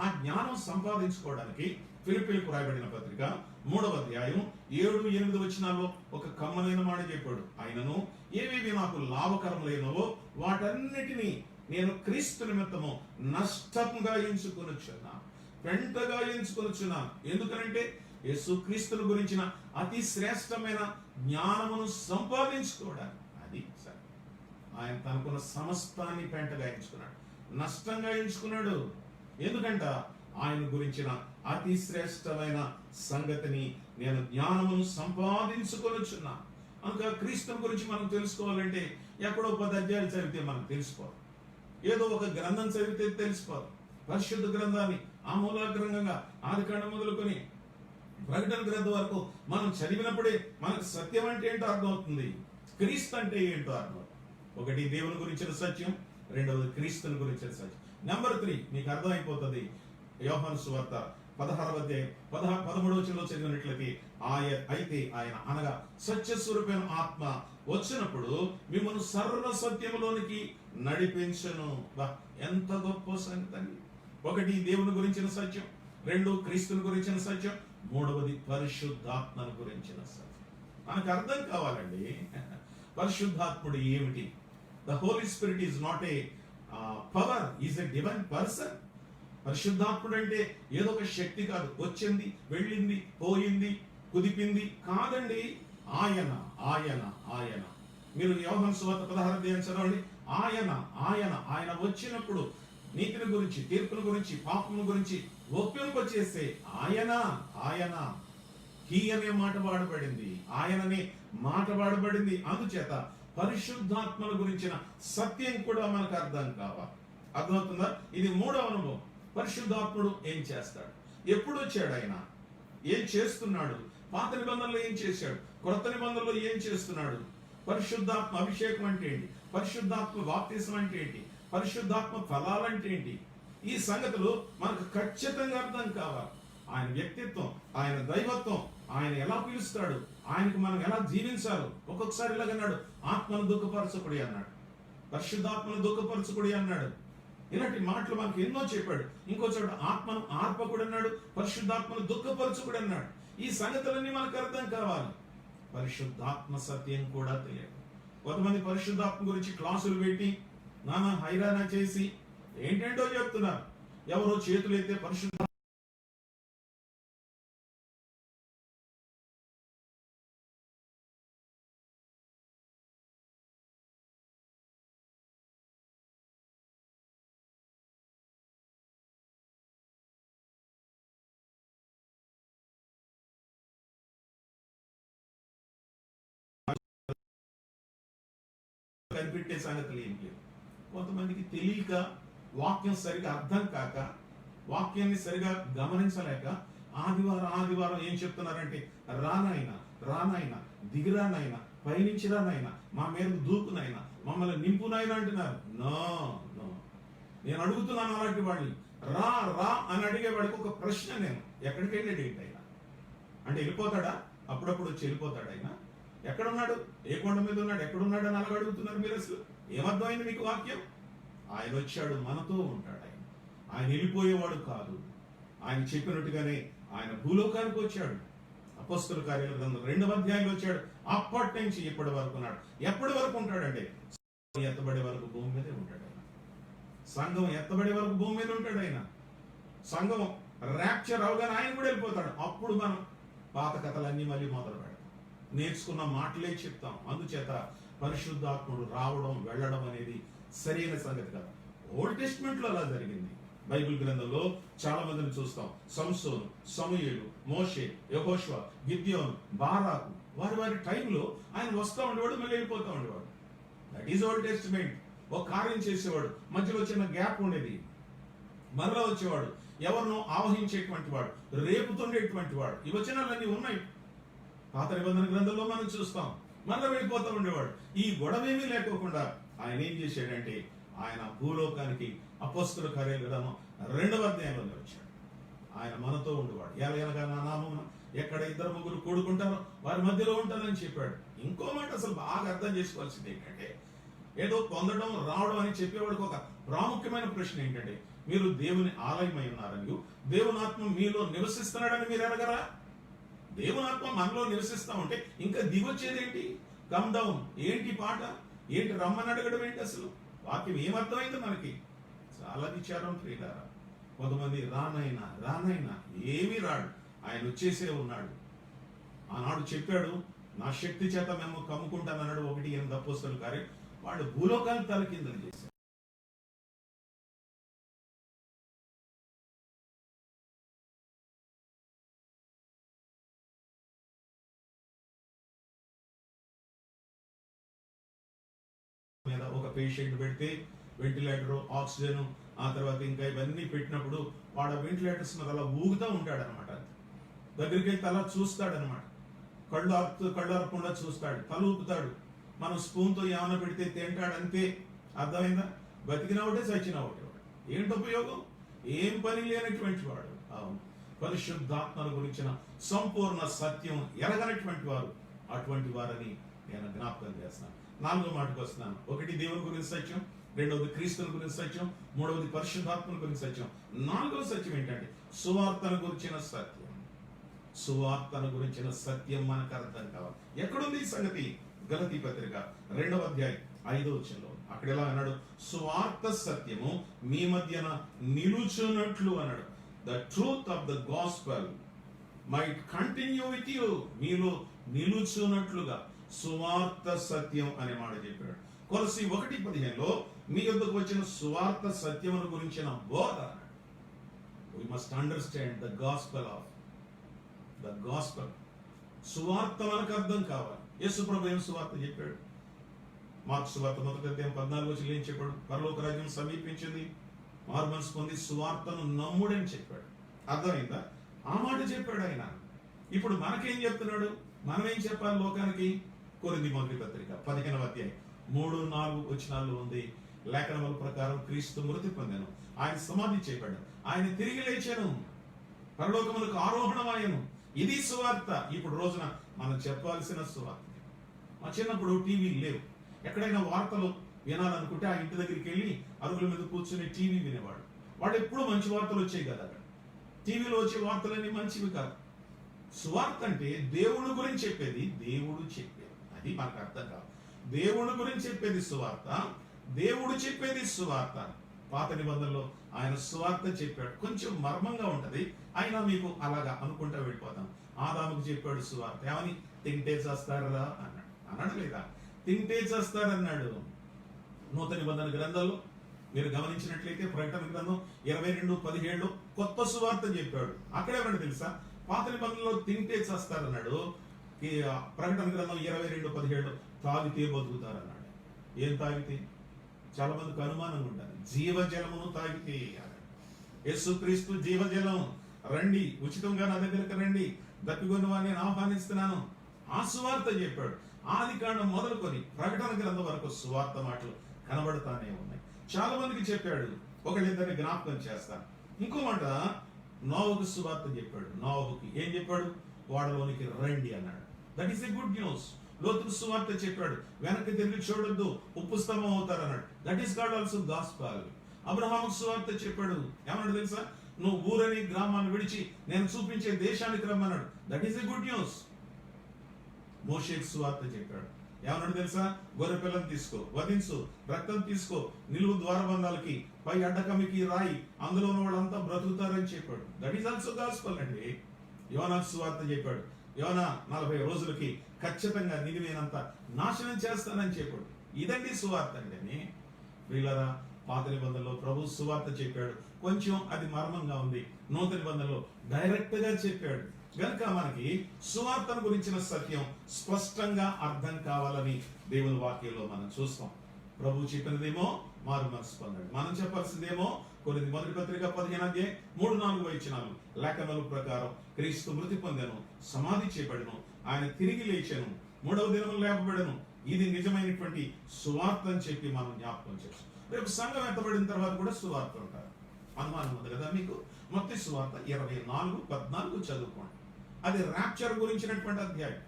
ఆ జ్ఞానం సంపాదించుకోవడానికి ఫిలిప్పీయులకు రాయబడిన పత్రిక 3వ అధ్యాయం 7-8 వచనాల్లో ఒక కమ్మనైన మాట చెప్పాడు. ఆయనను ఏవేవి నాకు లాభకరములైనవో వాటన్నిటినీ నేను క్రీస్తు నిమిత్తము నష్టంగా ఎంచుకొనుచున్నాను, పెంటగా ఎంచుకొనుచున్నాను. ఎందుకనంటే యేసు క్రీస్తుని గురించిన అతి శ్రేష్టమైన జ్ఞానమును సంపాదించుకోవడానికి. అది సరే, ఆయన తనకున్న సమస్తాన్ని పెంటగా ఎంచుకున్నాడు, నష్టంగా ఎంచుకున్నాడు. ఎందుకంట ఆయన గురించిన అతి శ్రేష్టమైన సంగతిని నేను జ్ఞానమును సంపాదించుకొనుచున్నా. అందుక క్రీస్తుని గురించి మనం తెలుసుకోవాలంటే ఎక్కడో 10 అధ్యాయాలు చదివితే మనం తెలుసుకోవాలి, ఏదో ఒక గ్రంథం చదివితే తెలుసుకోవాలి. పరిశుద్ధ గ్రంథాన్ని ఆమూలాగ్రంథంగా ఆదికాండం మొదలుకొని ప్రకటన గ్రంథం వరకు మనం చదివినప్పుడే మనకు సత్యం అంటే ఏంటో అర్థమవుతుంది, క్రీస్తు అంటే ఏంటో అర్థమవుతుంది. ఒకటి దేవుని గురించిన సత్యం, రెండవది క్రీస్తుని గురించిన సత్యం. నెంబర్ 3 మీకు అర్థమైపోతుంది. యోహాను సువార్త 16వ అధ్యాయం 13వ వచనంలో చదివినట్లయితే అయితే ఆయన అనగా సత్యస్వరూపమైన ఆత్మ వచ్చినప్పుడు మిమ్మల్ని సర్వ సత్యములోనికి నడిపించను. ఎంత గొప్ప సంగతి! ఒకటి దేవుని గురించిన సత్యం, 2 క్రీస్తుని గురించిన సత్యం, 3వది పరిశుద్ధాత్మను గురించిన సత్యం. మనకు అర్థం కావాలండి పరిశుద్ధాత్ముడు ఏమిటి. The Holy Spirit is not a power, is a divine person. పరిశుద్ధాత్ముడు అంటే ఏదో ఒక శక్తి కాదు, వచ్చింది వెళ్ళింది పోయింది కుదిపింది కాదండి. ఆయన ఆయన ఆయన మీరు యోహాను సువార్త 16వ అధ్యాయం చదవండి. ఆయన ఆయన ఆయన వచ్చినప్పుడు నీతిని గురించి, తీర్పుల గురించి, పాపముల గురించి ఒప్పింపచేసే ఆయన హీ అనే మాట వాడబడింది, ఆయననే మాట వాడబడింది. అందుచేత పరిశుద్ధాత్మల గురించిన సత్యం కూడా మనకు అర్థం కావాలి. అర్థమవుతుందా? ఇది మూడవ అనుభవం. పరిశుద్ధాత్ముడు ఏం చేస్తాడు, ఎప్పుడు వచ్చాడు, ఆయన ఏం చేస్తున్నాడు, పాత నిబంధనలో ఏం చేశాడు, కొత్త నిబంధనలో ఏం చేస్తున్నాడు, పరిశుద్ధాత్మ అభిషేకం అంటే ఏంటి, పరిశుద్ధాత్మ బాప్తిసం అంటే ఏంటి, పరిశుద్ధాత్మ ఫలాలంటే ఏంటి, ఈ సంగతులు మనకు ఖచ్చితంగా అర్థం కావాలి. ఆయన వ్యక్తిత్వం, ఆయన దైవత్వం, ఆయన ఎలా పిలుస్తాడు, ఆయనకు మనం ఎలా జీవించాలో. ఒక్కొక్కసారి ఇలాగన్నాడు, ఆత్మను దుఃఖపరచకుడి అన్నాడు, పరిశుద్ధాత్మను దుఃఖపరచకుడి అన్నాడు. ఇలాంటి మాటలు మనకు ఎన్నో చెప్పాడు. ఇంకో చోట ఆత్మను ఆర్పకుడు అన్నాడు, పరిశుద్ధాత్మను దుఃఖపరచకుడు అన్నాడు. ఈ సంగతులన్నీ మనకు అర్థం కావాలి. పరిశుద్ధాత్మ సత్యం కూడా తెలియదు. కొంతమంది పరిశుద్ధాత్మ గురించి క్లాసులు పెట్టి నానా హైరాణ చేసి ఏంటేంటో చెప్తున్నారు. ఎవరో చేతులు ఎత్తే పరిశుద్ధ కనిపెట్టే సంగతులు ఏం లేవు. కొంతమందికి తెలియక, వాక్యం సరిగా అర్థం కాక, వాక్యాన్ని సరిగా గమనించలేక ఆదివారం ఏం చెప్తున్నారంటే, రానాయన దిగిరానాయన, పైనుంచి రానాయన, మా మీద దూకునైనా, మమ్మల్ని నింపునైనా అంటున్నారు. నో, నేను అడుగుతున్నాను అలాంటి వాడిని, రా అని అడిగేవాడికి ఒక ప్రశ్న, నేను ఎక్కడికి వెళ్ళాడు ఏంటి ఆయన అంటే, వెళ్ళిపోతాడా? అప్పుడప్పుడు వచ్చి వెళ్ళిపోతాడు ఆయన? ఎక్కడున్నాడు, ఏ కొండ మీద ఉన్నాడు, ఎక్కడున్నాడు అని అలాగ అడుగుతున్నారు మీరు. అసలు ఏమర్థమైంది మీకు వాక్యం? ఆయన వచ్చాడు, మనతో ఉంటాడు. ఆయన వెళ్ళిపోయేవాడు కాదు. ఆయన చెప్పినట్టుగానే ఆయన భూలోకానికి వచ్చాడు. అపొస్తలుల కార్యాల గ్రంథం 2వ అధ్యాయంలో వచ్చాడు. అప్పటి నుంచి ఇప్పటి వరకు ఉన్నాడు. ఎప్పటి వరకు ఉంటాడంటే, ఎత్తబడే వరకు భూమి మీదే ఉంటాడు ఆయన. సంఘం ఎత్తబడే వరకు భూమి మీద ఉంటాడు ఆయన. సంఘం ర్యాప్చర్ అవగానే ఆయన కూడా వెళ్ళిపోతాడు. అప్పుడు మనం పాత కథలన్నీ మళ్ళీ మొదలు పెడతాం, నేర్చుకున్న మాటలే చెప్తాం. అందుచేత పరిశుద్ధాత్ముడు రావడం వెళ్ళడం అనేది సరైన సంగతి కాదు. ఓల్డ్ టెస్ట్మెంట్ లో అలా జరిగింది. బైబిల్ గ్రంథంలో చాలా మందిని చూస్తాం. సంసోను, సమూయేలు, మోషే, యెహోషువ, గిద్యోను, బారాకు, వారి టైంలో ఆయన వస్తూ ఉండేవాడు, మళ్ళీ వెళ్ళిపోతూ ఉండేవాడు. That is old testament. ఒక కార్యం చేసేవాడు, మధ్యలో చిన్న గ్యాప్ ఉండేది, మరలా వచ్చేవాడు, ఎవరినో ఆవహించేటువంటి వాడు, రేపుతుండేటువంటి వాడు. ఈ వచనాలన్నీ ఉన్నాయి పాత నిబంధన గ్రంథంలో మనం చూస్తాం. మళ్ళీ వెళ్ళిపోతూ ఉండేవాడు. ఈ గొడవేమీ లేకోకుండా ఆయన ఏం చేశాడంటే, ఆయన భూలోకానికి అపొస్తలుల కార్యాల గ్రంథం 2వ అధ్యాయంలో వచ్చాడు. ఆయన మనతో ఉండేవాడు. ఎలాగనగా నా నామమున ఎక్కడ 2-3 కూడుకుంటారో వారి మధ్యలో ఉంటానని చెప్పాడు. ఇంకో మాట అసలు బాగా అర్థం చేసుకోవాల్సింది ఏంటంటే, ఏదో పొందడం రావడం అని చెప్పేవాడికి ఒక ప్రాముఖ్యమైన ప్రశ్న ఏంటంటే, మీరు దేవుని ఆలయమై ఉన్నారని, దేవుని ఆత్మ మీలో నివసిస్తున్నాడని మీరు ఎరగరా? దేవుని ఆత్మ మనలో నివసిస్తా ఉంటే ఇంకా దిగొచ్చేది ఏంటి? కమ్ డౌన్ ఏంటి పాట ఏంటి, రమ్మని అడగడం ఏంటి? అసలు వాక్యం ఏమర్థమైంది మనకి? చాలా విచారం ప్రియులారా. కొంతమంది రానైనా ఏమీ రాడు, ఆయన వచ్చేసే ఉన్నాడు. ఆనాడు చెప్పాడు, నా శక్తి చేత మేము కమ్ముకుంటానన్నాడు. 1:8 అపొస్తలుల కార్యం. వాళ్ళు భూలోకాన్ని తలకిందులు చేశారు. మీద ఒక పేషెంట్ పెడితే వెంటిలేటర్, ఆక్సిజన్, ఆ తర్వాత ఇంకా ఇవన్నీ పెట్టినప్పుడు వాడు వెంటిలేటర్స్ మీద అలా ఊగుతూ ఉంటాడు అనమాట. దగ్గరికి వెళ్తే అలా చూస్తాడనమాట. కళ్ళు ఆర్పకుండా చూస్తాడు, తల ఊపుతాడు. మనం స్పూన్తో ఏమైనా పెడితే తింటాడు, అంతే. అర్థమైందా? బతికిన ఒకటే, చచ్చిన ఒకటే. ఏంటి ఉపయోగం? ఏం పని లేనటువంటి వాడు. అవును, పరిశుద్ధాత్మల గురించిన సంపూర్ణ సత్యం ఎరగనటువంటి వారు అటువంటి వారని నేను జ్ఞాపకం చేస్తున్నాను. 4వ మాటకు వస్తున్నాను. 1 దేవుని గురించి సత్యం, 2వది క్రీస్తుల గురించి సత్యం, 3వది పరిశుద్ధాత్మల గురించి సత్యం. 4వ సత్యం ఏంటంటే సువార్తను గురించిన సత్యం. సువార్తను గురించిన సత్యం మనకు అర్థం కావాలి. ఎక్కడుంది ఈ సంగతి? గలతీ పత్రిక 2వ అధ్యాయం 5వ వచనంలో. అక్కడ ఎలా అన్నాడు? సువార్త సత్యము మీ మధ్యన నిలుచున్నట్లు అన్నాడు. The truth of the gospel might continue with you. మీలో నిలుచున్నట్లుగా సువార్త సత్యం అనే మాట చెప్పాడు. కొలసి 1:15లో మీ యొద్దకు వచ్చిన సువార్త సత్యమును గురించిన బోధ. We must understand the gospel of the gospel. సువార్త మనకు అర్థం కావాలి. యేసు ప్రభు ఏం సువార్త చెప్పాడు? మార్కు సువార్త 1:14 ఏం చెప్పాడు? పరలోక రాజ్యం సమీపించింది, మారుమనసు పొంది సువార్తను నమ్ముడని చెప్పాడు. అర్థమైందా? ఆ మాట చెప్పాడు ఆయన. ఇప్పుడు మనకేం చెప్తున్నాడు? మనం ఏం చెప్పాలి లోకానికి? కొరింథీ మొదటి పత్రిక 15వ అధ్యాయం 3-4 వచనాల్లో ఉంది. లేఖనముల ప్రకారం క్రీస్తు మృతి పొందెను, ఆయన సమాధి చేయబడ్డాడు, ఆయన తిరిగి లేచాను, పరలోకములకు ఆరోహణమాయను. ఇది సువార్త. ఇప్పుడు రోజున మనం చెప్పాల్సిన సువార్త. మా చిన్నప్పుడు టీవీలు లేవు. ఎక్కడైనా వార్తలు వినాలనుకుంటే ఆ ఇంటి దగ్గరికి వెళ్ళి అరుగుల మీద కూర్చుని టీవీ వినేవాడు. వాడు ఎప్పుడు మంచి వార్తలు వచ్చాయి కదా. అక్కడ టీవీలో వచ్చే వార్తలన్నీ మంచివి కాదు. సువార్త అంటే దేవుడి గురించి చెప్పేది, దేవుడు చెప్పేది. అది మనకు అర్థం కాదు. దేవుడి గురించి చెప్పేది సువార్త, దేవుడు చెప్పేది సువార్త. పాత నిబంధనలో ఆయన సువార్త చెప్పాడు. కొంచెం మర్మంగా ఉంటది, అయినా మీకు అలాగా అనుకుంటా వెళ్ళిపోతాం. ఆదాముకు చెప్పాడు సువార్త. ఏమని? తింటే చేస్తారా అన్నాడు. అన్నాడు లేదా? తింటే చేస్తారన్నాడు. నూతన నిబంధన గ్రంథంలో మీరు గమనించినట్లయితే ప్రకటన గ్రంథం 22:17 కొత్త సువార్త చెప్పాడు. అక్కడేమంటే తెలుసా? పాత నిబంధనలో తింటే చేస్తారన్నాడు. ప్రకటన గ్రంథం 22:17 తాగితే బతుకుతారన్నాడు. ఏం తాగితే? చాలా మందికి అనుమానంగా ఉంటుంది. జీవజలమును తాగితే. యేసుక్రీస్తు జీవజలం. రండి, ఉచితంగా నా దగ్గరకు రండి, దప్పికొన్న వారిని నేను ఆహ్వానిస్తున్నాను. ఆ సువార్త చెప్పాడు. ఆది కాండం మొదలుకొని ప్రకటన గ్రంథం వరకు సువార్త మాటలు కనబడతానే ఉన్నాయి. చాలా మందికి చెప్పాడు. ఒకళ్ళిద్దరిని జ్ఞాపకం చేస్తాను. ఇంకో మాట, నోవహుకు సువార్త చెప్పాడు. నోవహుకి ఏం చెప్పాడు? ఓడలోనికి రండి అన్నాడు. That is a good news. లోతుకు సువార్త చెప్పాడు. వెనక్కి తిరిగి చూడొద్దు, ఉప్పు స్తంభం అవుతారు అన్నాడు. That is God also gospel. అబ్రహాముకు సువార్త చెప్పాడు. ఏమన్నాడు తెలుసా? నువ్వు ఊరని గ్రామాన్ని విడిచి నేను చూపించే దేశానికి రమ్మన్నాడు. That is a good news. మోషేకు సువార్త చెప్పాడు. ఏమన్నాడు తెలుసా? గొర్రె పిల్లని తీసుకో, వధించు, రక్తం తీసుకో, నిలువు ద్వారబంధాలకి పై అడ్డకమికి రాయి, అందులో ఉన్న వాళ్ళంతా బ్రతుకుతారని చెప్పాడు. దట్ ఈస్ ఆల్సో గాస్పెల్ అండి. యోనాకు సువార్త చెప్పాడు. యోనా 40 రోజులకి ఖచ్చితంగా నినివేనంత నాశనం చేస్తానని చెప్పాడు. ఇదండి సువార్త అండి. ప్రియులారా, పాత నిబంధనలో ప్రభు సువార్త చెప్పాడు. కొంచెం అది మర్మంగా ఉంది. నూతన నిబంధనలో డైరెక్ట్ గా చెప్పాడు. గనుక మనకి సువార్తను గురించిన సత్యం స్పష్టంగా అర్థం కావాలని దేవుని వాక్యంలో మనం చూస్తాం. ప్రభు చెప్పినదేమో మారు మనసు పొందాడు. మనం చెప్పాల్సిందేమో కొరింథీ మొదటి పత్రిక 15:3-4 వచనాలు. లేఖనముల ప్రకారం క్రీస్తు మృతి పొందెను, సమాధి చేయబడెను, ఆయన తిరిగి లేచెను, 3వ దినమున లేపబడెను. ఇది నిజమైనటువంటి సువార్త అని చెప్పి మనం జ్ఞాపకం చేస్తాం. రేపు సంఘం ఎత్తబడిన తర్వాత కూడా సువార్త ఉంటారు. అనుమానం ఉంది కదా మీకు? మత్తయి సువార్త 24:14 చదువుకోండి. అది ర్యాప్చర్ గురించినటువంటి అధ్యాయం.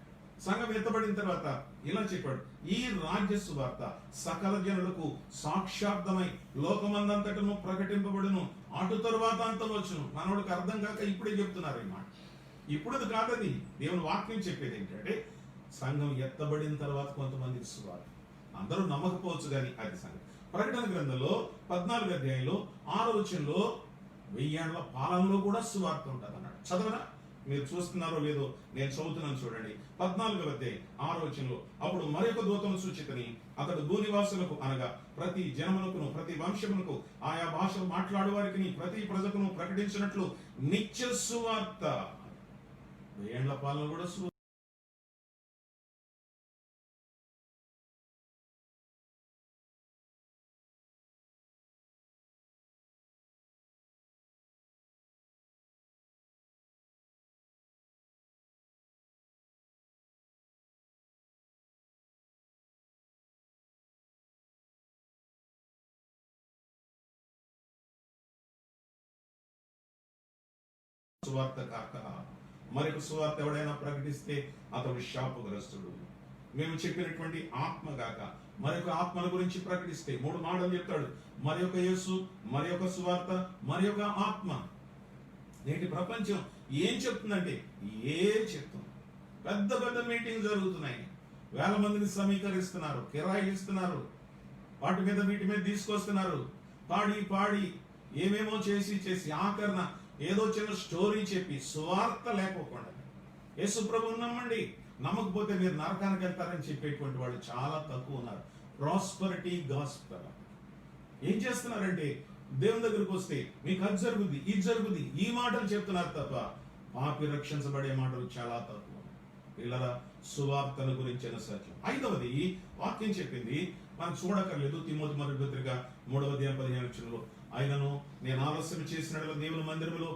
సంఘం ఎత్తబడిన తర్వాత ఇలా చెప్పాడు, ఈ రాజ్య సువార్త సకల జనులకు సాక్షార్థమై లోకమందంతటను ప్రకటింపబడును, అటు తరువాత అంతం వచ్చును. మనోడికి అర్థం కాక ఇప్పుడే చెప్తున్నారు ఈ మాట. ఇప్పుడు కాదది. దేవుని వాక్యం చెప్పేది ఏంటంటే సంఘం ఎత్తబడిన తర్వాత కొంతమందికి సువార్త. అందరూ నమ్మకపోవచ్చు కానీ అది సంఘం. ప్రకటన గ్రంథంలో 14వ అధ్యాయంలో 6వ వచనంలో 1000 ఏళ్ల పాలనలో కూడా సువార్త ఉంటుంది అన్నాడు. చదవరా? మీరు చూస్తున్నారో లేదో నేను చదువుతున్నాను చూడండి. 14వ అధ్యాయం 6వ వచనంలో, అప్పుడు మరొక దూతను సూచితని అతడు భూనివాసులకు అనగా ప్రతి జనమునకును ప్రతి వంశమునకు ఆయా భాషలు మాట్లాడే వారికి ప్రతి ప్రజకును ప్రకటించినట్లు నిత్య సువార్త. 1000 ఏళ్ల పాలన కూడా సువార్త కాక మరొక సువార్త ఎవడైనా ప్రకటిస్తే అతడు శాపగ్రస్తుడు. మేము చెప్పినటువంటి ఆత్మ కాక మరొక ఆత్మల గురించి ప్రకటిస్తే 3 మాటలు చెప్తాడు. మరొక యేసు, మరొక సువార్త, మరొక ఆత్మ. నేటి ప్రపంచం ఏం చెప్తుందంటే చెప్తుంది. పెద్ద పెద్ద మీటింగ్ జరుగుతున్నాయి, వేల మందిని సమీకరిస్తున్నారు, కిరాయిలు ఇస్తున్నారు, వాటి మీద వీటి మీద తీసుకొస్తున్నారు, పాడి ఏమేమో చేసి ఆఖరణ ఏదో చిన్న స్టోరీ చెప్పి సువార్త లేకపోకుండా యేసు ప్రభువుని నమ్మండి, నమ్మకపోతే మీరు నరకానికి వెళ్తారని చెప్పేటువంటి వాళ్ళు చాలా తక్కువ ఉన్నారు. Prosperity gospel. ఏం చేస్తున్నారంటే దేవుని దగ్గరికి వస్తే మీకు అది జరుగుద్ది, ఇది జరుగుద్ది, ఈ మాటలు చెప్తున్నారు తప్ప పాపి రక్షించబడే మాటలు చాలా తక్కువ. పిల్లల సువార్తను గురించిన సత్యం. 5వది వాక్యం చెప్పింది, మనం చూడక్కర్లేదు. తిమోతి మొదటి పత్రిక 3:15 ఆయనను నేను ఆలస్యం చేసినట్లుగా దేవుని మందిరములో,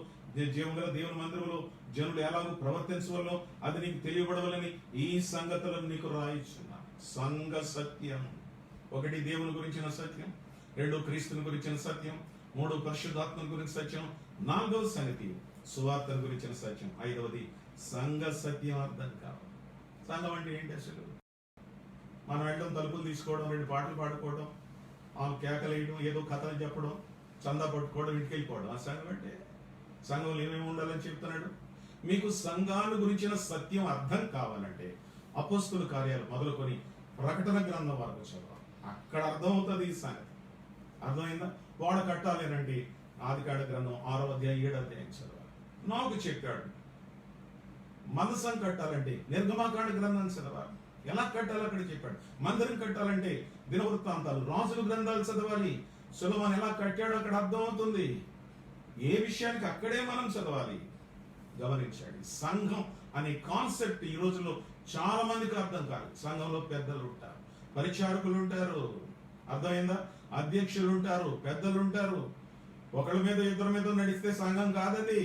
జీవగల దేవుని మందిరములో జనులు ఎలాగో ప్రవర్తించవల్లో అది నీకు తెలియబడవలని ఈ సంగతులను నీకు రాయిచున్నా. సంఘ సత్యం. 1 దేవుని గురించిన సత్యం, 2 క్రీస్తుని గురించిన సత్యం, 3 పరిశుద్ధాత్మ గురించిన సత్యం, 4వ సంగతి సువార్తను గురించిన సత్యం, 5వది సంఘ సత్యం అర్థం కావాలి. సంఘం అంటే ఏంటి అసలు? మనం వెళ్ళడం, తలుపులు తీసుకోవడం, 2 పాటలు పాడుకోవడం, కేకలేయడం, ఏదో కథలు చెప్పడం, చందా పట్టుకోవడం, ఇంటికి వెళ్ళిపోవడం. ఆ సంఘం అంటే? సంఘంలో ఏమేమి ఉండాలని చెప్తున్నాడు? మీకు సంఘాల గురించిన సత్యం అర్థం కావాలంటే అపోస్తలుల కార్యాలు మొదలుకొని ప్రకటన గ్రంథం వరకు చదవాలి. అక్కడ అర్థం అవుతుంది ఈ సంగతి. అర్థమైందా? గోడ కట్టాలేనండి, ఆదికాండ గ్రంథం 6వ అధ్యాయం 7వ అధ్యాయం చదవాలి. నాకు చెప్పాడు. మందసం కట్టాలంటే నిర్గమాకాండ గ్రంథాన్ని చదవాలి. ఎలా కట్టాలో అక్కడ చెప్పాడు. మందిరం కట్టాలంటే దినవృత్తాంతాలు, రాజుల గ్రంథాలు చదవాలి. సులభం ఎలా కట్టాడో అక్కడ అర్థం అవుతుంది. ఏ విషయానికి అక్కడే మనం చదవాలి. గమనించండి, సంఘం అనే కాన్సెప్ట్ ఈ రోజుల్లో చాలా మందికి అర్థం కాదు. సంఘంలో పెద్దలు ఉంటారు, పరిచారకులు ఉంటారు, అర్థమైందా? అధ్యక్షులు ఉంటారు, పెద్దలు ఉంటారు. ఒకళ్ళ మీద ఇద్దరి మీద నడిస్తే సంఘం కాదది.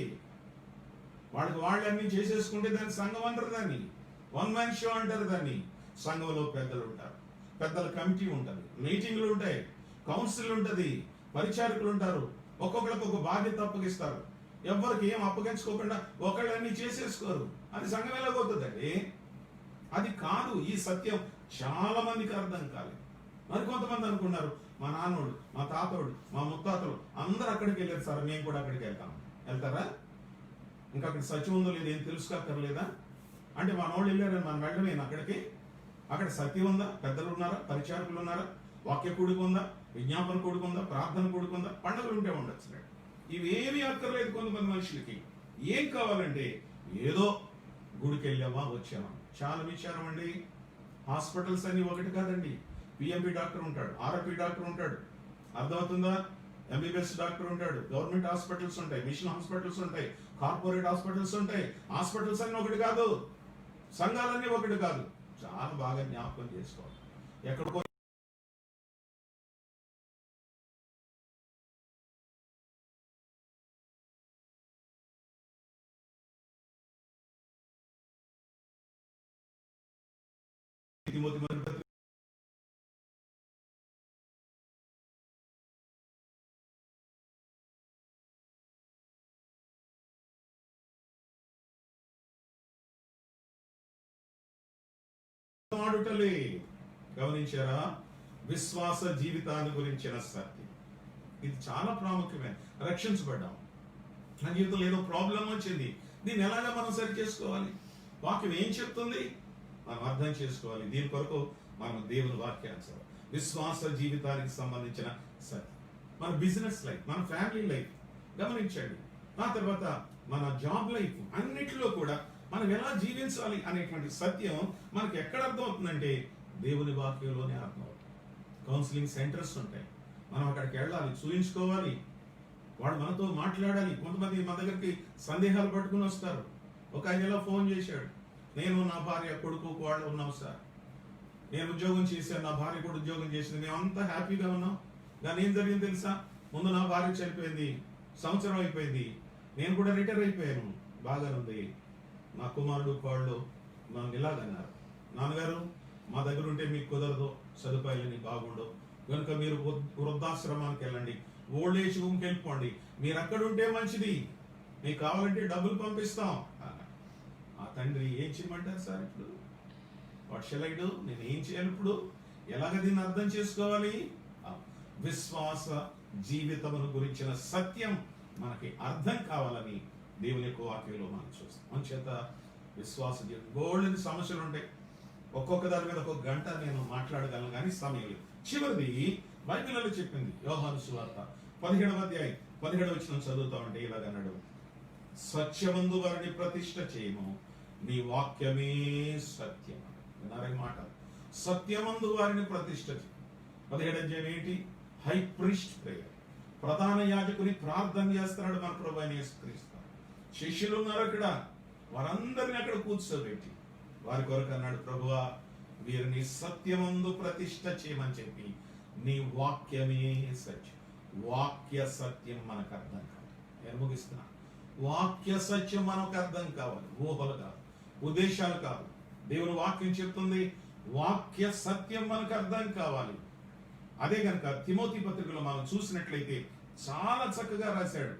వాళ్ళకి వాళ్ళు అన్ని చేసేసుకుంటే దాన్ని సంఘం అంటారు. దాన్ని వన్ మ్యాన్ షో అంటారు. దాన్ని సంఘంలో పెద్దలు ఉంటారు, పెద్దల కమిటీ ఉంటుంది, మీటింగ్లు ఉంటాయి, కౌన్సిల్ ఉంటుంది, పరిచారకులు ఉంటారు. ఒక్కొక్కరికి ఒక బాధ్యత అప్పగిస్తారు. ఎవరికి ఏం అప్పగించుకోకుండా ఒకళ్ళు అన్ని చేసేసుకోరు. అది సంఘం ఎలాగవుతుందండి? అది కాదు. ఈ సత్యం చాలా మందికి అర్థం కాలేదు. మరి కొంతమంది అనుకున్నారు, మా నాన్నోడు, మా తాతోడు, మా ముత్తాతలు అందరూ అక్కడికి వెళ్ళారు సార్, మేము కూడా అక్కడికి వెళ్తాం. వెళ్తారా? ఇంకా అక్కడ సత్యం ఉందో లేదు ఏం తెలుసుకోక్కర్లేదా? అంటే మా నోళ్ళు వెళ్ళారని మనం వెళ్ళమేనా అక్కడికి? అక్కడ సత్యం ఉందా? పెద్దలు ఉన్నారా? పరిచారకులు ఉన్నారా? వాక్య కూడిక ఉందా? విజ్ఞాపన కూడిక ఉందా? ప్రార్థన కూడిక ఉందా? పండుగలు ఉంటే ఉండొచ్చు. ఇవేమీ అక్కర్లేదు కొంతమంది మనుషులకి. ఏం కావాలంటే ఏదో గుడికి వెళ్ళామా, వచ్చామా. చాలా విచారం అండి. హాస్పిటల్స్ అన్ని ఒకటి కాదండి. పిఎంపి డాక్టర్ ఉంటాడు, ఆర్ఎంపి డాక్టర్ ఉంటాడు, అర్థమవుతుందా? ఎంబీబీఎస్ డాక్టర్ ఉంటాడు. గవర్నమెంట్ హాస్పిటల్స్ ఉంటాయి, మిషన్ హాస్పిటల్స్ ఉంటాయి, కార్పొరేట్ హాస్పిటల్స్ ఉంటాయి. హాస్పిటల్స్ అన్ని ఒకటి కాదు, సంఘాలన్నీ ఒకటి కాదు. చాలా బాగా జ్ఞాపకం చేసుకోవాలి. ఎక్కడికో మాడుటలే. గమనించారా? విశ్వాస జీవితాన్ని గురించిన సత్యం. ఇది చాలా ప్రాముఖ్యమైన. రక్షించబడ్డాం, నా జీవితంలో ఏదో ప్రాబ్లం వచ్చింది, దీన్ని ఎలాగా మనం సరి చేసుకోవాలి? వాక్యం ఏం చెప్తుంది మనం అర్థం చేసుకోవాలి. దీని కొరకు మనం దేవుని వాక్యాన్ని చదవాలి. విశ్వాస జీవితానికి సంబంధించిన సత్యం. మన బిజినెస్ లైఫ్, మన ఫ్యామిలీ లైఫ్ గమనించండి. ఆ తర్వాత మన జాబ్ లైఫ్, అన్నిటిలో కూడా మనం ఎలా జీవించాలి అనేటువంటి సత్యం మనకి ఎక్కడ అర్థం అవుతుందంటే దేవుని వాక్యంలోనే అర్థం అవుతుంది. కౌన్సిలింగ్ సెంటర్స్ ఉంటాయి, మనం అక్కడికి వెళ్ళాలి, చూయించుకోవాలి, వాడు మనతో మాట్లాడాలి. కొంతమంది మన దగ్గరికి సందేహాలు పట్టుకుని వస్తారు. ఒక ఆయన ఎలా ఫోన్ చేశాడు, నేను నా భార్య కొడుకు వాళ్ళు ఉన్నాం సార్, నేను ఉద్యోగం చేశాను, నా భార్య కూడా ఉద్యోగం చేసింది, మేము అంతా హ్యాపీగా ఉన్నాం. కానీ ఏం జరిగింది తెలుసా? ముందు నా భార్య చనిపోయింది, సంవత్సరం అయిపోయింది, నేను కూడా రిటైర్ అయిపోయాను, బాగానే ఉంది. నా కుమారుడు వాళ్ళు నన్ను ఇలాగన్నారు, నాన్నగారు మా దగ్గర ఉంటే మీకు కుదరదు, సదుపాయాలని బాగుండవు, కనుక మీరు వృద్ధాశ్రమానికి వెళ్ళండి, ఓల్డ్ ఏజ్ హోమ్కి వెళ్ళిపోండి, మీరు అక్కడ ఉంటే మంచిది, మీకు కావాలంటే డబ్బులు పంపిస్తాం. ఆ తండ్రి ఏం చేయమంటారు సార్? ఇప్పుడు వాట్ షల్ ఐ డు? నేను ఏం చేయాలి ఇప్పుడు? ఎలాగ దీన్ని అర్థం చేసుకోవాలి? విశ్వాస జీవితమును గురించిన సత్యం మనకి అర్థం కావాలని దేవుని యొక్క వాక్యంలో మనం చూస్తాం. అంచేత విశ్వాస జీవితం గోల్డెన్ సమస్యలు ఉంటాయి. ఒక్కొక్క దాని మీద ఒక్కొక్క గంట నేను మాట్లాడగలను, కానీ సమయం లేదు. చివరిది బైబిల్లో చెప్పింది, యోహాను సువార్త 17వ అధ్యాయం 17వ వచనం చదువుతా ఉంటే ఇలాగన్నాడు, సత్యమందు వారిని ప్రతిష్ఠ చేయము, నీ వాక్యమే సత్యం. విన్నారే మాట? సత్యమందు వారిని ప్రతిష్ఠ. 17వ అధ్యాయం ఏంటి? High priest prayer. ప్రధాన యాజకుని ప్రార్థన చేస్తున్నాడు మన ప్రభు అయిన యేసుక్రీస్తు. శిష్యులు ఉన్నారు అక్కడ, వారందరిని అక్కడ కూర్చోబెట్టి వారి కొరకు అన్నాడు, ప్రభువా వీరిని సత్యమందు ప్రతిష్ఠ చేయమని చెప్పి నీ వాక్యమే సత్యం. వాక్య సత్యం మనకు అర్థం కావాలి. నేను ముగిస్తున్నా. వాక్య సత్యం మనకు అర్థం కావాలి. ఊహలు కాదు, ఉద్దేశాలు కాదు. దేవుని వాక్యం చెప్తుంది వాక్య సత్యం మనకు అర్థం కావాలి. అదే కనుక తిమోతి పత్రికలో మనం చూసినట్లయితే చాలా చక్కగా రాశాడు.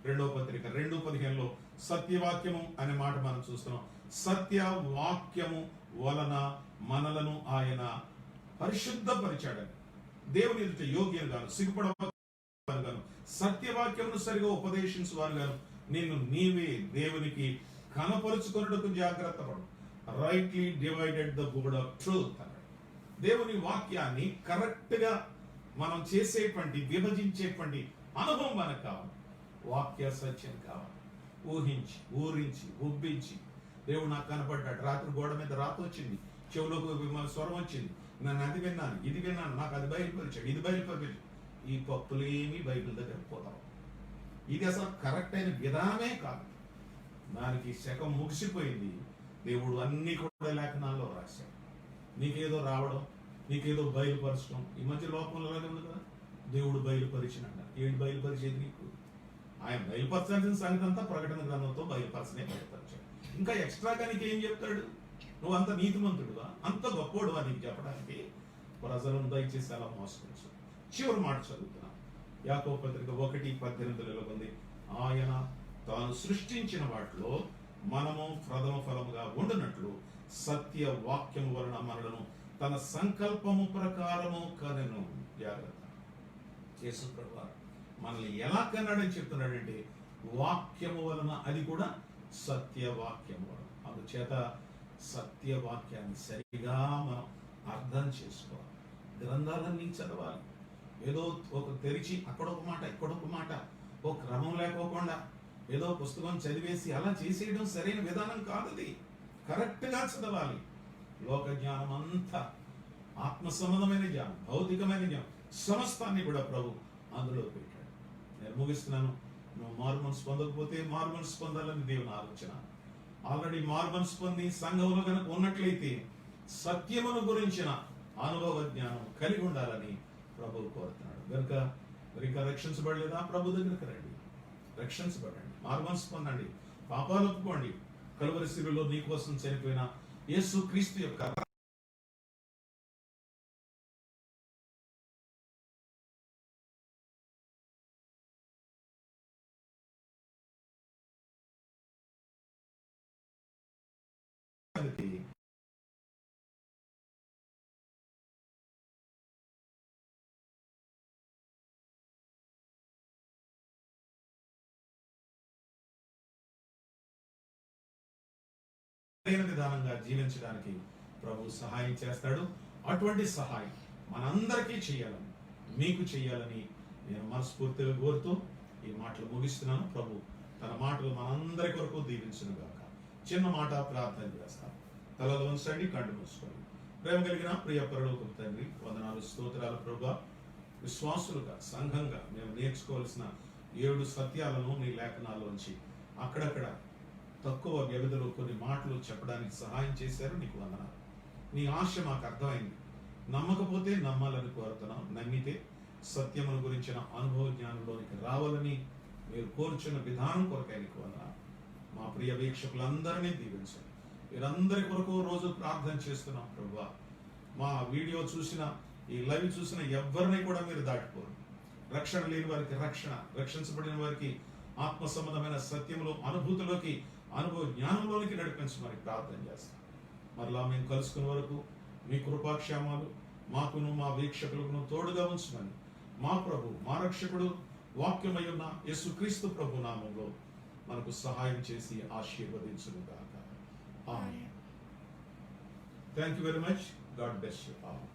2వ పత్రిక 2:15 సత్యవాక్యము అనే మాట మనం చూస్తున్నాం. సత్య వాక్యము వలన మనలను ఆయన పరిశుద్ధపరిచాడని, దేవుని ఎదుట యోగ్యులుగాను సిగ్గుపడగాను సత్యవాక్యమును సరిగా ఉపదేశించువారు గాను నిన్ను నీవే దేవునికి కనపరుచుకొనుటకు జాగ్రత్త పడు. Rightly divided the word of truth అన్నాడు. దేవుని వాక్యాన్ని కరెక్ట్ గా మనం చేసేటువంటి విభజించేటువంటి అనుభవం మనకు కావాలి. వాక్య సత్యం కావాలి. ఊహించి ఊరించి ఉబ్బించి దేవుడు నాకు కనపడ్డాడు. రాత్రి గోడ మీద రాత వచ్చింది, చెవులోకి స్వరం వచ్చింది, నన్ను అది విన్నాను, ఇది విన్నాను, నాకు అది బయలుపరిచాడు, ఇది బయలుపరిచాడు. ఈ పప్పులేమి బైబిల్ దగ్గర పోతాం. ఇది అసలు కరెక్ట్ అయిన విధానమే కాదు. దానికి శకం ముగిసిపోయింది. దేవుడు అన్ని కూడా లేఖనాల్లో రాశాడు. నీకేదో రావడం, నీకేదో బయలుపరచడం. ఈ మధ్య లోకంలో ఉంది కదా, దేవుడు బయలుపరిచినట్ట. ఏంటి బయలుపరిచేది? నీకు ఆయన బయలుపరచాల్సిన సంగతి అంతా ప్రకటన గ్రంథంతో బయలుపరచాడు. ఇంకా ఎక్స్ట్రాగా నీకు ఏం చెప్తాడు? నువ్వు అంత నీతిమంతుడువా, అంత గొప్పోడువా నీకు చెప్పడానికి? ప్రజలను దయచేసి అలా మోసపరచు. చివరి మాట చదువుతున్నా. యాకోబు పత్రిక 1:18 ఉంది, ఆయన తాను సృష్టించిన వాటిలో మనము ప్రథమ ఫలముగా ఉండునట్లు సత్య వాక్యము వలన మనలను తన సంకల్పము ప్రకారము కనెను. జాగ్రత్త. యేసు ప్రభువు మనల్ని ఎలా కన్నాడని చెప్తున్నాడంటే వాక్యము వలన, అది కూడా సత్యవాక్యము వలన. అందుచేత సత్యవాక్యాన్ని సరిగా మనం అర్థం చేసుకోవాలి. గ్రంథాలన్నీ చదవాలి. ఏదో ఒక తెరిచి అక్కడొక మాట ఇక్కడొక మాట, ఓ క్రమం లేకోకుండా ఏదో పుస్తకం చదివేసి అలా చేసేయడం సరైన విధానం కాదు. అది కరెక్ట్ గా చదవాలి. లోక జ్ఞానం అంతా, ఆత్మ సంబంధమైన జ్ఞానం, భౌతికమైన జ్ఞానం సమస్తాన్ని కూడా ప్రభు అందులో పెట్టాడు. నేను ముగిస్తున్నాను. నువ్వు మార్మన్స్ పొందకపోతే మార్మన్స్ పొందాలని దేవుని ఆలోచన. ఆల్రెడీ మార్మన్స్ పొంది సంఘంలో కనుక ఉన్నట్లయితే సత్యమును గురించిన అనుభవ జ్ఞానం కలిగి ఉండాలని ప్రభువు కోరుతున్నాడు. కనుక ఇంకా రక్షించబడలేదా? ప్రభు దగ్గరికి రండి, రక్షించబడండి, మార్మన్స్ పొందండి, పాపాలు ఒప్పుకోండి. కలువరి శిలువలో నీ కోసం చనిపోయిన యేసు క్రీస్తు యొక్క విధానంగా జీవించడానికి ప్రభు సహాయం చేస్తాడు. అటువంటి సహాయం మనందరికీ చేయాలని, మీకు చేయాలని నేను మనస్ఫూర్తిగా కోరుతూ ఈ మాటలు ముగిస్తున్నాను. ప్రభు తన మాటలు మనందరి కొరకు దీవించును గాక. చిన్న మాట ప్రార్థన చేస్తాను. తలలు వంచండి, కళ్ళు మూసుకోండి. ప్రేమ కలిగిన ప్రియ పరలోకపు తండ్రి, వందనాలు, స్తోత్రాలు ప్రభువా. విశ్వాసులుగా, సంఘంగా మేము నేర్చుకోవాల్సిన 7 సత్యాలను నీ లేఖనాల్లోంచి అక్కడక్కడ తక్కువ వ్యవధిలో కొన్ని మాటలు చెప్పడానికి సహాయం చేశారు. నీకు వందనాలు. నీ ఆశ మాకు అర్థమైంది. నమ్మకపోతే నమ్మాలని కోరుతున్నాం. నమ్మితే సత్యముల గురించిన అనుభవ జ్ఞానంలోనికి రావాలని మీరు కోరుచున్న విధానం కొరకై నీకు వందనాలు. మా ప్రియ వీక్షకులందరినీ దీవించండి. వీరందరి కొరకు రోజు ప్రార్థన చేస్తున్నాం ప్రభువా. మా వీడియో చూసిన, ఈ లైవ్ చూసిన ఎవరిని కూడా మీరు దాటిపోరు. రక్షణ లేని వారికి రక్షణ, రక్షించబడిన వారికి ఆత్మ సంబంధమైన సత్యములో అనుభూతిలోకి, అనుభవ జ్ఞానంలోనికి నడిపించమని ప్రార్థన చేస్తాం. మరలా మేము కలుసుకునే వరకు మీ కృపాక్షేమాలు మాకును మా వీక్షకులకు తోడుగా ఉంచమని మా ప్రభు, మా రక్షకుడు, వాక్యమై ఉన్న యేసుక్రీస్తు ప్రభు నామంలో మనకు సహాయం చేసి ఆశీర్వదించును గాక. ఆమేన్. Thank you very much. God bless you all.